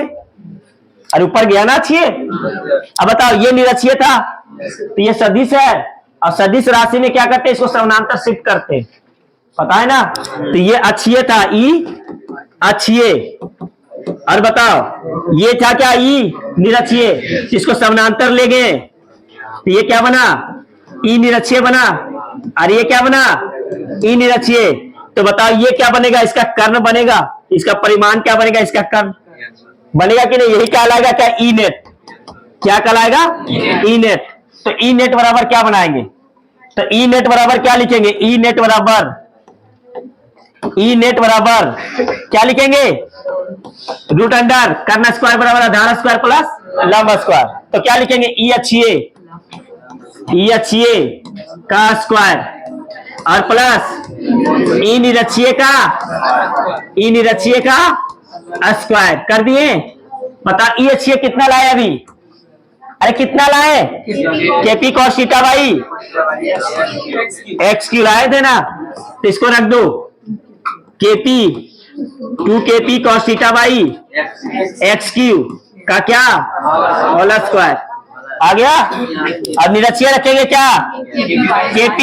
अरे ऊपर गया ना अक्षीय। अब बताओ ये निरक्षीय था, तो ये सदिश है, और सदिश राशि में क्या करते हैं? इसको समानांतर शिफ्ट करते हैं, पता है ना। तो ये अक्षीय था, ई अक्षीय। और बताओ ये था क्या? ई निरक्षीय। इसको समानांतर ले गए तो ये क्या बना? ई निरक्षीय बना। और ये क्या बना? ई निरक्षीय। तो बताओ ये क्या बनेगा? इसका कर्ण बनेगा। इसका परिमाण क्या बनेगा? इसका कर्ण बनेगा कि नहीं? यही कहलाएगा क्या? E net. क्या कहलाएगा? E net. तो ई नेट बराबर क्या बनाएंगे? तो ई नेट बराबर क्या लिखेंगे? ई नेट बराबर क्या लिखेंगे? रूट अंडर कर्ण स्क्वायर बराबर आधार स्क्वायर प्लस लंब स्क्वायर। तो क्या लिखेंगे? ई अक्षीय का स्क्वायर और प्लस ई निरक्षीय का स्क्वायर कर दिए। बता ई अक्षीय कितना लाए अभी? अरे कितना लाए? kp cos θ/x³ लाए थे ना। तो इसको रख दो kp 2kp cos θ/x³ का क्या? होल स्क्वायर आ गया। अब निरक्षीय रखेंगे क्या? kp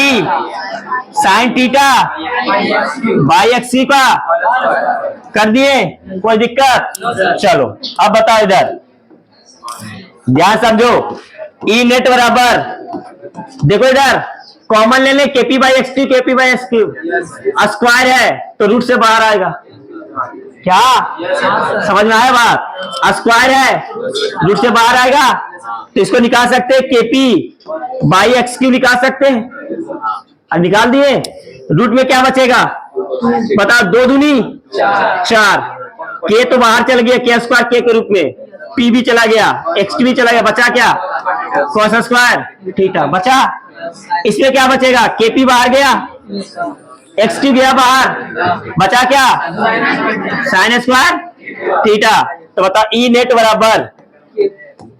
sin θ/x³ का कर दिए। कोई दिक्कत? चलो अब बताओ इधर ध्यान समझो। ई नेट बराबर देखो इधर कॉमन ले ले, kp/x³ स्क्वायर है तो रूट से बाहर आएगा। क्या समझ में आया बात? स्क्वायर है रूट से बाहर आएगा, तो इसको निकाल सकते हैं kp/x³ निकाल सकते हैं। अब निकाल दिए, रूट में क्या बचेगा? बताओ 2 दूनी 4, k तो बाहर चल गया k स्क्वायर k के रूप में, p भी चला गया, x भी चला गया, बचा क्या? cos स्क्वायर थीटा बचा। इसमें क्या बचेगा? kp बाहर गया, x गया बाहर, बचा क्या? sin square theta. तो बताओ ई नेट बराबर,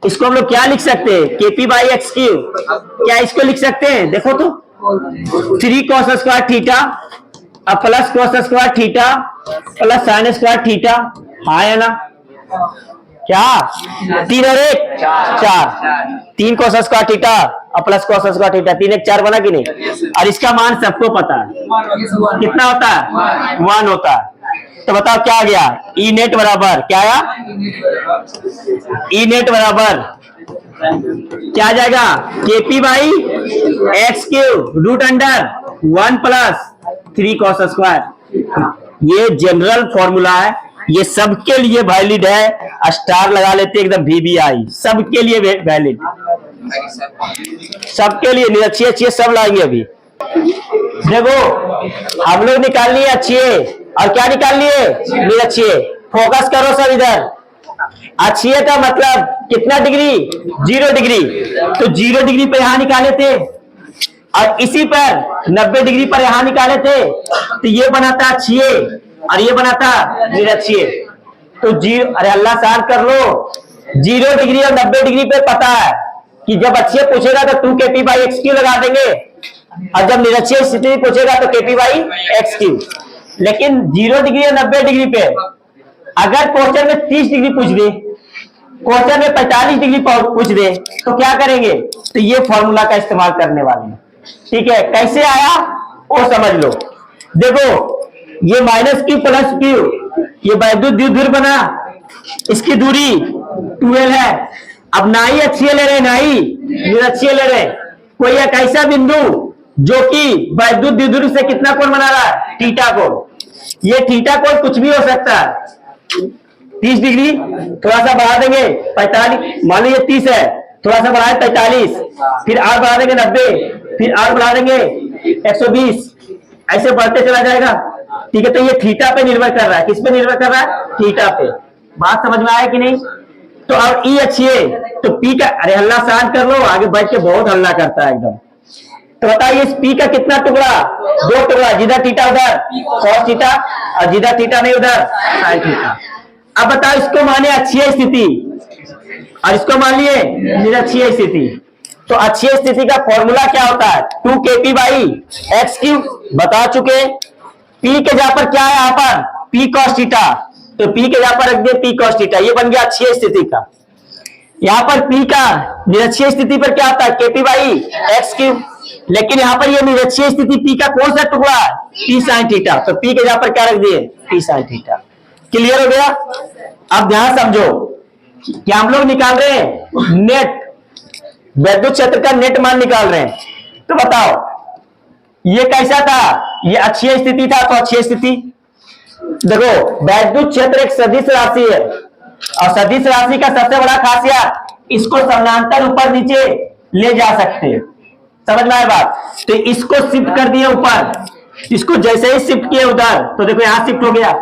इसको हम लोग क्या लिख सकते हैं? kp/x³। क्या इसको लिख सकते हैं? देखो तो 3 cos स्क्वायर थीटा अब plus cos square theta plus sin square theta. हाँ है ना? क्या 3 और 1 4, 3 cos स्क्वायर थीटा और प्लस cos स्क्वायर थीटा, 3 1 4 बना कि नहीं? और इसका मान सबको पता है कितना होता है? 1 होता है। तो बताओ क्या आ गया? ई नेट बराबर क्या आया? ई नेट बराबर क्या आ जाएगा? kp/x³ root under 1 plus 3 cos square. ये जनरल फॉर्मूला है, ये सबके लिए वैलिड है। स्टार लगा लेते एकदम VBI, सबके लिए वैलिड, सबके लिए। निरक्षीय अच्छी सब लाएंगे अभी। देखो हम लोग निकाल लिए अच्छी और क्या निकाल लिए? निरक्षीय। फोकस करो सब इधर। अक्षीय का मतलब कितना डिग्री? 0 डिग्री। तो 0 डिग्री पे यहां निकाले थे और इसी पर 90 डिग्री पर यहां निकाले थे, तो ये बनाता अक्षीय और ये बनाता निरक्षीय। तो 0, अरे अल्लाह सार कर लो, 0 डिग्री और 90 डिग्री पे पता है कि जब अक्षीय पूछेगा तो 2kp बाई एक्स क्यू लगा देंगे और जब निरक्षीय स्थिति पूछेगा तो kp बाई एक्स क्यू। लेकिन 0 डिग्री और 90 डिग्री पे अगर क्वेश्चन में 30 डिग्री पूछ दे, क्वेश्चन में 45 डिग्री पूछ दे, तो क्या करेंगे? तो ये फॉर्मूला का इस्तेमाल करने वाले हैं। ठीक है, कैसे आया वो समझ लो। देखो ये माइनस क्यू प्लस क्यू, ये वैद्युत द्विध्रुव बना, इसकी दूरी 12 है। अब ना ही अक्षीय ले रहे ना ही निरक्षीय ले रहे, कोई एक ऐसा बिंदु जो कि वैद्युत द्विध्रुव से कितना कोण बना रहा है? थीटा कोण। ये थीटा कोण कुछ भी हो सकता है। 30 डिग्री, थोड़ा सा बढ़ा देंगे 45, मान लीजिए 30 है, थोड़ा सा बढ़ाए 45, फिर और बढ़ा देंगे 90, फिर और बढ़ा देंगे 120, ऐसे बढ़ते चला जाएगा। ठीक है, तो ये थीटा पे निर्भर कर रहा है। किस पे निर्भर कर रहा है? थीटा पे। बात समझ में आया कि नहीं? तो अब ई अक्षीय, तो पी का, अरे हल्ला शांत कर लो, आगे बैठ के बहुत हल्ला करता है एकदम। तो बताइए इस पी का कितना टुकड़ा? 2 टुकड़ा, जिधर थीटा उधर cos थीटा और जिधर थीटा नहीं उधर sin थीटा। अब बताओ इसको माने अक्षीय स्थिति और इसको मान लिए निरक्षीय स्थिति। तो अक्षीय स्थिति का फॉर्मूला क्या होता है? 2kp बाई एक्स क्यू बता चुके। पी के जगह पर क्या है यहाँ पर? p cos थीटा, तो p के जगह पर रख दिए p cos थीटा, ये बन गया अक्षीय स्थिति का। यहाँ पर p का निरक्षीय स्थिति पर क्या होता है? kp by X Q. लेकिन यहाँ पर ये निरक्षीय स्थिति p का कौन सा टुकड़ा है? p sin थीटा, तो p के जगह पर क्या रख दिए? p sin theta. क्लियर हो गया? अब ध्यान समझो कि हम लोग निकाल रहे हैं नेट, वैद्युत क्षेत्र का नेट मान निकाल रहे हैं। तो बताओ ये कैसा था? ये अक्षीय स्थिति था, तो अक्षीय स्थिति। देखो वैद्युत क्षेत्र एक सदिश राशि है और सदिश राशि का सबसे बड़ा खासियत, इसको समानांतर ऊपर नीचे ले जा सकते हैं। समझ में आया बात? तो इसको शिफ्ट कर दिए ऊपर, इसको जैसे ही शिफ्ट किए उधर, तो देखो यहां शिफ्ट हो गया,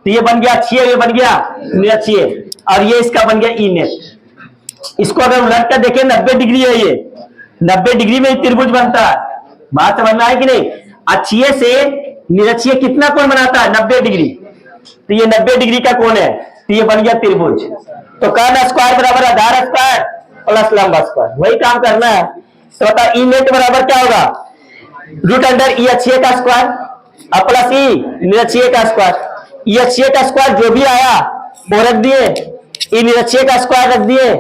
तो ये बन गया अक्षीय, ये बन गया निरक्षीय और ये इसका बन गया ई नेट। इसको अगर उलट कर देखें 90 डिग्री है, ये 90 डिग्री में त्रिभुज बनता है। बात समझ में आए कि नहीं? अक्षीय से निरक्षीय कितना कोण बनाता है? 90 डिग्री। तो ये 90 डिग्री का कोण है, तो ये बन गया त्रिभुज। तो कर्ण स्क्वायर बराबर आधार स्क्वायर प्लस लंब स्क्वायर, वही काम करना है। तो बता ई नेट बराबर क्या होगा? रूट अंडर ई अक्षीय का स्क्वायर और प्लस ई निरक्षीय का स्क्वायर। ई अक्षीय का स्क्वायर जो भी आया वो रख दिए, ई निरक्षीय का स्क्वायर रख दिए,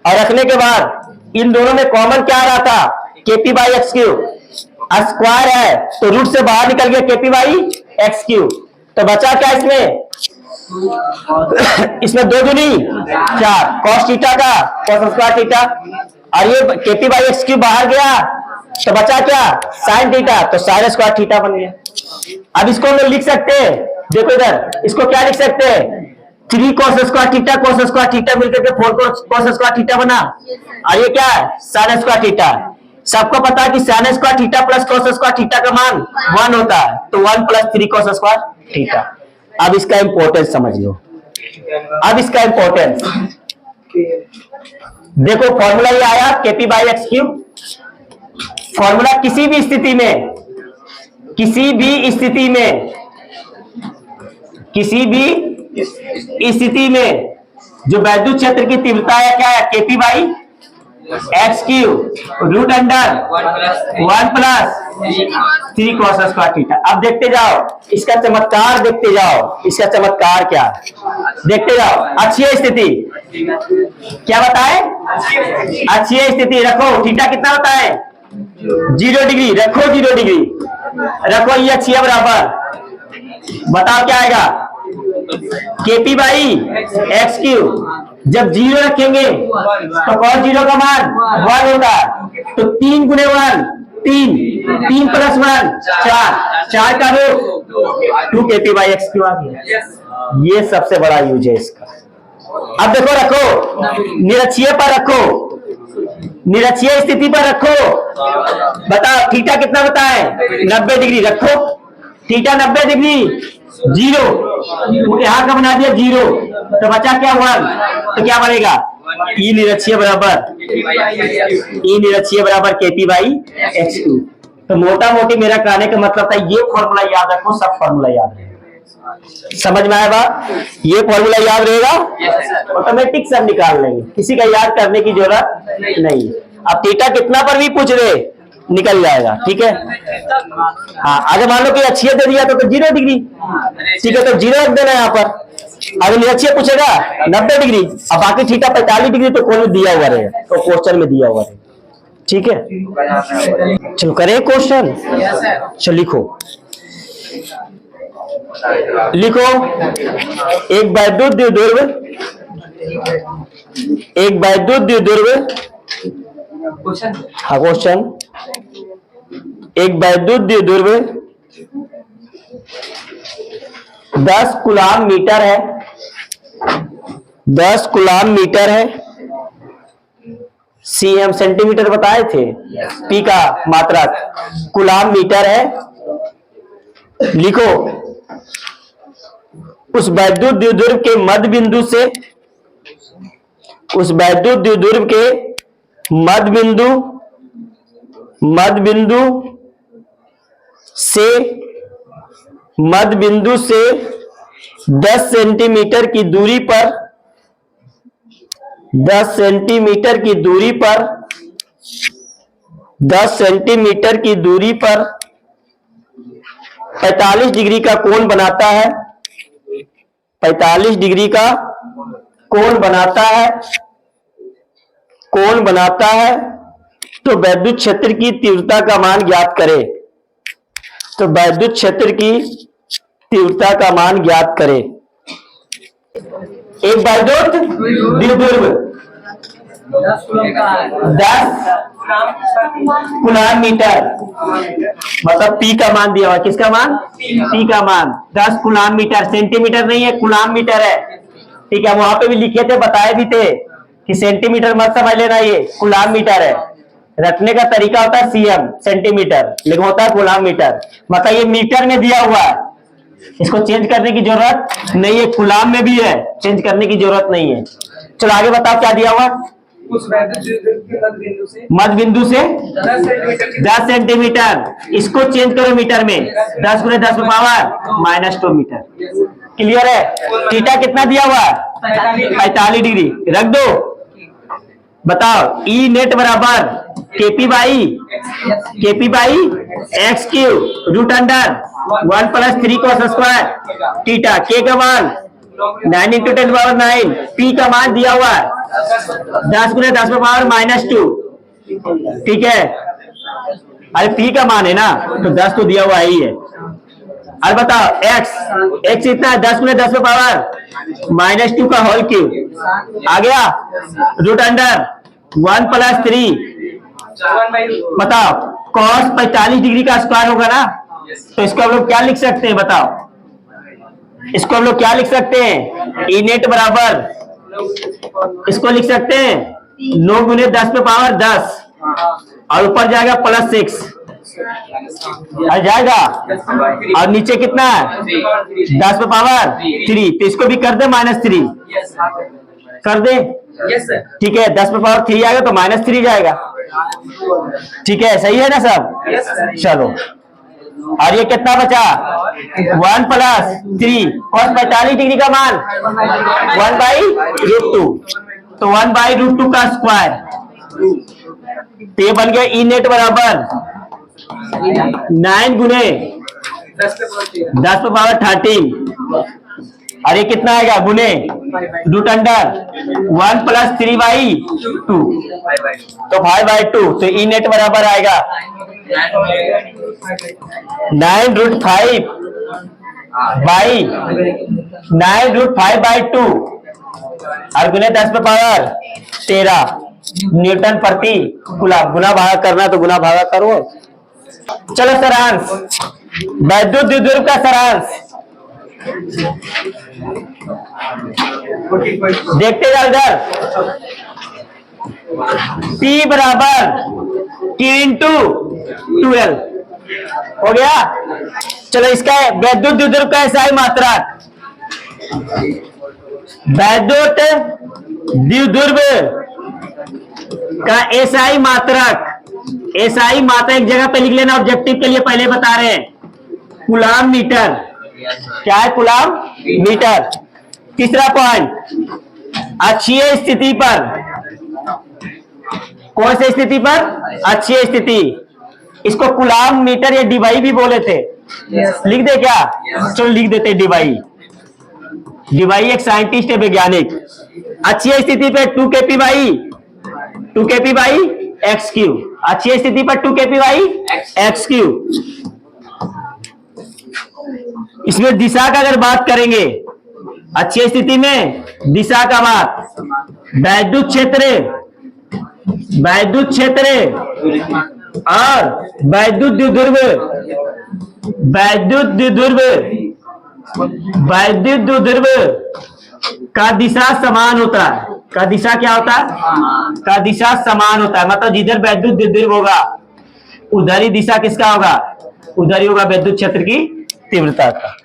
और रखने के बाद इन दोनों में कॉमन क्या आ रहा था? kp by X Q. Square है तो रूट से बाहर निकल गया kp बाई एक्स क्यू। तो बचा क्या इसमें? इसमें 2 दूनी 4 cos थीटा का cos स्क्वायर थीटा, और ये kp बाई एक्स क्यू बाहर गया, तो बचा क्या? sin थीटा, तो sin स्क्वायर थीटा बन गया। अब इसको हम लोग लिख सकते हैं, देखो इधर, इसको क्या लिख सकते हैं? 3 cos स्क्वायर थीटा मिलकर के 4 cos स्क्वायर थीटा बना, और ये क्या है? sin square theta. सबको पता है कि sin square theta plus cos square theta का मान 1 होता है, तो 1 प्लस 3 cos स्क्वायर थीटा। अब इसका इंपॉर्टेंस समझ लो। अब इसका इंपॉर्टेंस देखो, फॉर्मूला ये आया kp by X Q. Formula किसी भी स्थिति में जो वैद्युत क्षेत्र की तीव्रता है क्या है? kp by X Q root under 1 plus 3 cos square theta. अब देखते जाओ इसका चमत्कार, देखते जाओ इसका चमत्कार क्या देखते जाओ। अक्षीय स्थिति क्या बताए? अक्षीय स्थिति रखो, थीटा कितना होता है? 0 डिग्री रखो, 0 डिग्री रखो, ये अक्षीय बराबर, बताओ क्या आएगा? kp by X Q. जब 0 रखेंगे तो cos 0 का मान 1 होगा, तो 3 गुणे 1 3, 3 प्लस 1 4 का root 2 kp by X Q आ गया। ये सबसे बड़ा यूज है इसका। अब देखो, रखो निरक्षीय पर, रखो निरक्षीय स्थिति पर रखो, बताओ थीटा कितना बताए? 90 डिग्री रखो, थीटा 90 डिग्री 0, यहाँ का बना दिया 0, तो बचा क्या 1, तो क्या बनेगा ई निरक्षीय बराबर KP बाई x2। तो मोटा मोटी मेरा कहने का मतलब था ये फॉर्मूला याद रखो, सब फॉर्मूला याद रहेगा। समझ में आया बात? ये फॉर्मूला याद रहेगा, ऑटोमेटिक सब निकाल लेंगे, किसी का याद करने की जरूरत नहीं। अब थीटा कितना पर भी पूछ रहे निकल जाएगा, ठीक है। हाँ, अगर मान लो कि अच्छी दे दिया तो 0 डिग्री, ठीक है, तो 0 रख देना यहाँ पर। अगर निरक्षीय पूछेगा 90 डिग्री, अब बाकी थीटा 45 डिग्री तो कौन दिया हुआ रहेगा, तो क्वेश्चन में दिया हुआ रहेगा, ठीक है। चलो करें क्वेश्चन, चलो लिखो एक वैद्युत द्विध्रुव हाँ क्वेश्चन, एक वैद्युत द्विध्रुव 10 कूलाम मीटर है, 10 कूलाम मीटर है, सीएम सेंटीमीटर बताए थे, पी का मात्रक कूलाम मीटर है। लिखो उस वैद्युत द्विध्रुव के मध्य बिंदु से, उस वैद्युत द्विध्रुव के मध्य बिंदु से 10 सेंटीमीटर की दूरी पर, 10 सेंटीमीटर की दूरी पर 45 डिग्री का कोण बनाता है, 45 डिग्री का कोण बनाता है, तो वैद्युत क्षेत्र की तीव्रता का मान ज्ञात करें। तो वैद्युत क्षेत्र की तीव्रता का मान ज्ञात करें। एक वैद्युत द्विध्रुव 10 कूलाम मीटर, मतलब पी का मान दिया हुआ, किसका मान, पी का मान 10 कूलाम मीटर, सेंटीमीटर नहीं है कूलाम मीटर है, ठीक है। वहां पे भी लिखे थे, बताए भी थे कि सेंटीमीटर मत समझ लेना, ये कूलाम मीटर है। रखने का तरीका होता है सीएम सेंटीमीटर, लेकिन होता है कूलाम मीटर, मतलब ये मीटर में दिया हुआ है, इसको चेंज करने की जरूरत नहीं है, कूलाम में भी है, चेंज करने की जरूरत नहीं है। चलो आगे बताओ क्या दिया हुआ। उस मध्य बिंदु से 10 सेंटीमीटर, इसको चेंज करो मीटर में, 10 × 10⁻² मीटर। क्लियर है? थीटा कितना दिया हुआ, 45 डिग्री रख दो। बताओ ई नेट बराबर KP by x³ √1 + 3 cos² theta, के का मान 9 × 10⁹, पी का मान दिया हुआ है 10 × 10⁻², ठीक है। अरे पी का मान है ना, तो 10 तो दिया हुआ ही है। अरे बताओ x इतना है 10 × 10⁻² का होल क्यूब आ गया, √1 + 3। बताओ cos 45 डिग्री का स्क्वायर होगा ना, तो इसको हम लोग क्या लिख सकते हैं, बताओ इसको हम लोग क्या लिख सकते हैं, ई नेट बराबर इसको लिख सकते हैं 9 × 10⁻10 और ऊपर जाएगा +6 आ जाएगा, और नीचे कितना है 10⁻3, तो इसको भी कर दे -3 कर दे, ठीक है। 10⁻3 आएगा तो -3 जाएगा, ठीक है, सही है ना सब। चलो और ये कितना बचा 1 + 3 cos 45 डिग्री का मान 1/√2, तो 1/√2 का स्क्वायर, तो ये बन गया ई नेट बराबर 9 × 10⁻13, और ये कितना आएगा गुने √1 + 3/2, तो 5/2, तो ई नेट बराबर आएगा 9√5/2 और गुने 10⁻13 न्यूटन प्रति कूलम। गुना भागा करना तो गुना भागा करो। चलो सारांश, वैद्युत द्विध्रुव का सारांश देखते जाओ इधर। P बराबर 3 × 12 हो गया। चलो इसका वैद्युत द्विध्रुव का एसआई मात्रक, वैद्युत द्विध्रुव का एसआई मात्रक, एसआई मात्रक एक जगह पे लिख लेना, ऑब्जेक्टिव के लिए पहले बता रहे हैं, कूलाम मीटर। क्या है? Coulomb metre. तीसरा पॉइंट, अक्षीय स्थिति पर, कौन सी स्थिति पर? अक्षीय स्थिति। इसको कूलाम मीटर या डिवाई भी बोले थे। लिख दे क्या? चलो लिख देते डिवाई। डिवाई एक साइंटिस्ट है, वैज्ञानिक। अक्षीय स्थिति पे 2 kp by 2 kp by X Q. अक्षीय स्थिति पर 2 kp बाई एक्स क्यू। इसमें दिशा का अगर बात करेंगे, अक्षीय स्थिति में दिशा का बात, वैद्युत क्षेत्र, वैद्युत क्षेत्र और वैद्युत द्विध्रुव, वैद्युत द्विध्रुव, वैद्युत द्विध्रुव का दिशा समान होता है। का दिशा क्या होता है? का दिशा समान होता है। मतलब जिधर वैद्युत द्विध्रुव होगा उधर ही दिशा किसका होगा? उधर ही होगा वैद्युत क्षेत्र की तीव्रता का।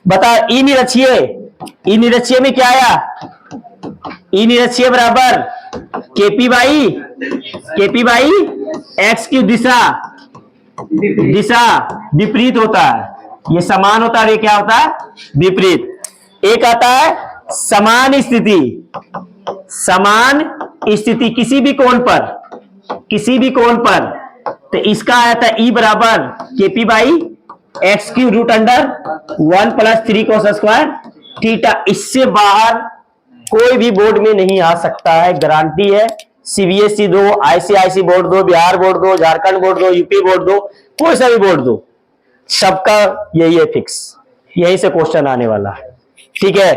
बता, ई निरक्षीय, ई निरक्षीय में क्या आया? ई निरक्षीय बराबर केपी बाई एक्स की दिशा, दिशा विपरीत होता है। ये समान होता है, ये क्या होता है? विपरीत। एक आता है समान स्थिति, समान स्थिति किसी भी कोण पर, किसी भी कोण पर, तो इसका आया था ई बराबर KP by X Q root under 1 + 3 cos square theta. इससे बाहर कोई भी बोर्ड में नहीं आ सकता है, गारंटी है। सीबीएसई दो, आईसीआईसी बोर्ड दो, बिहार बोर्ड दो, झारखंड बोर्ड दो, यूपी बोर्ड दो, कोई सा भी बोर्ड दो, सबका यही है फिक्स, यही से क्वेश्चन आने वाला है। ठीक है।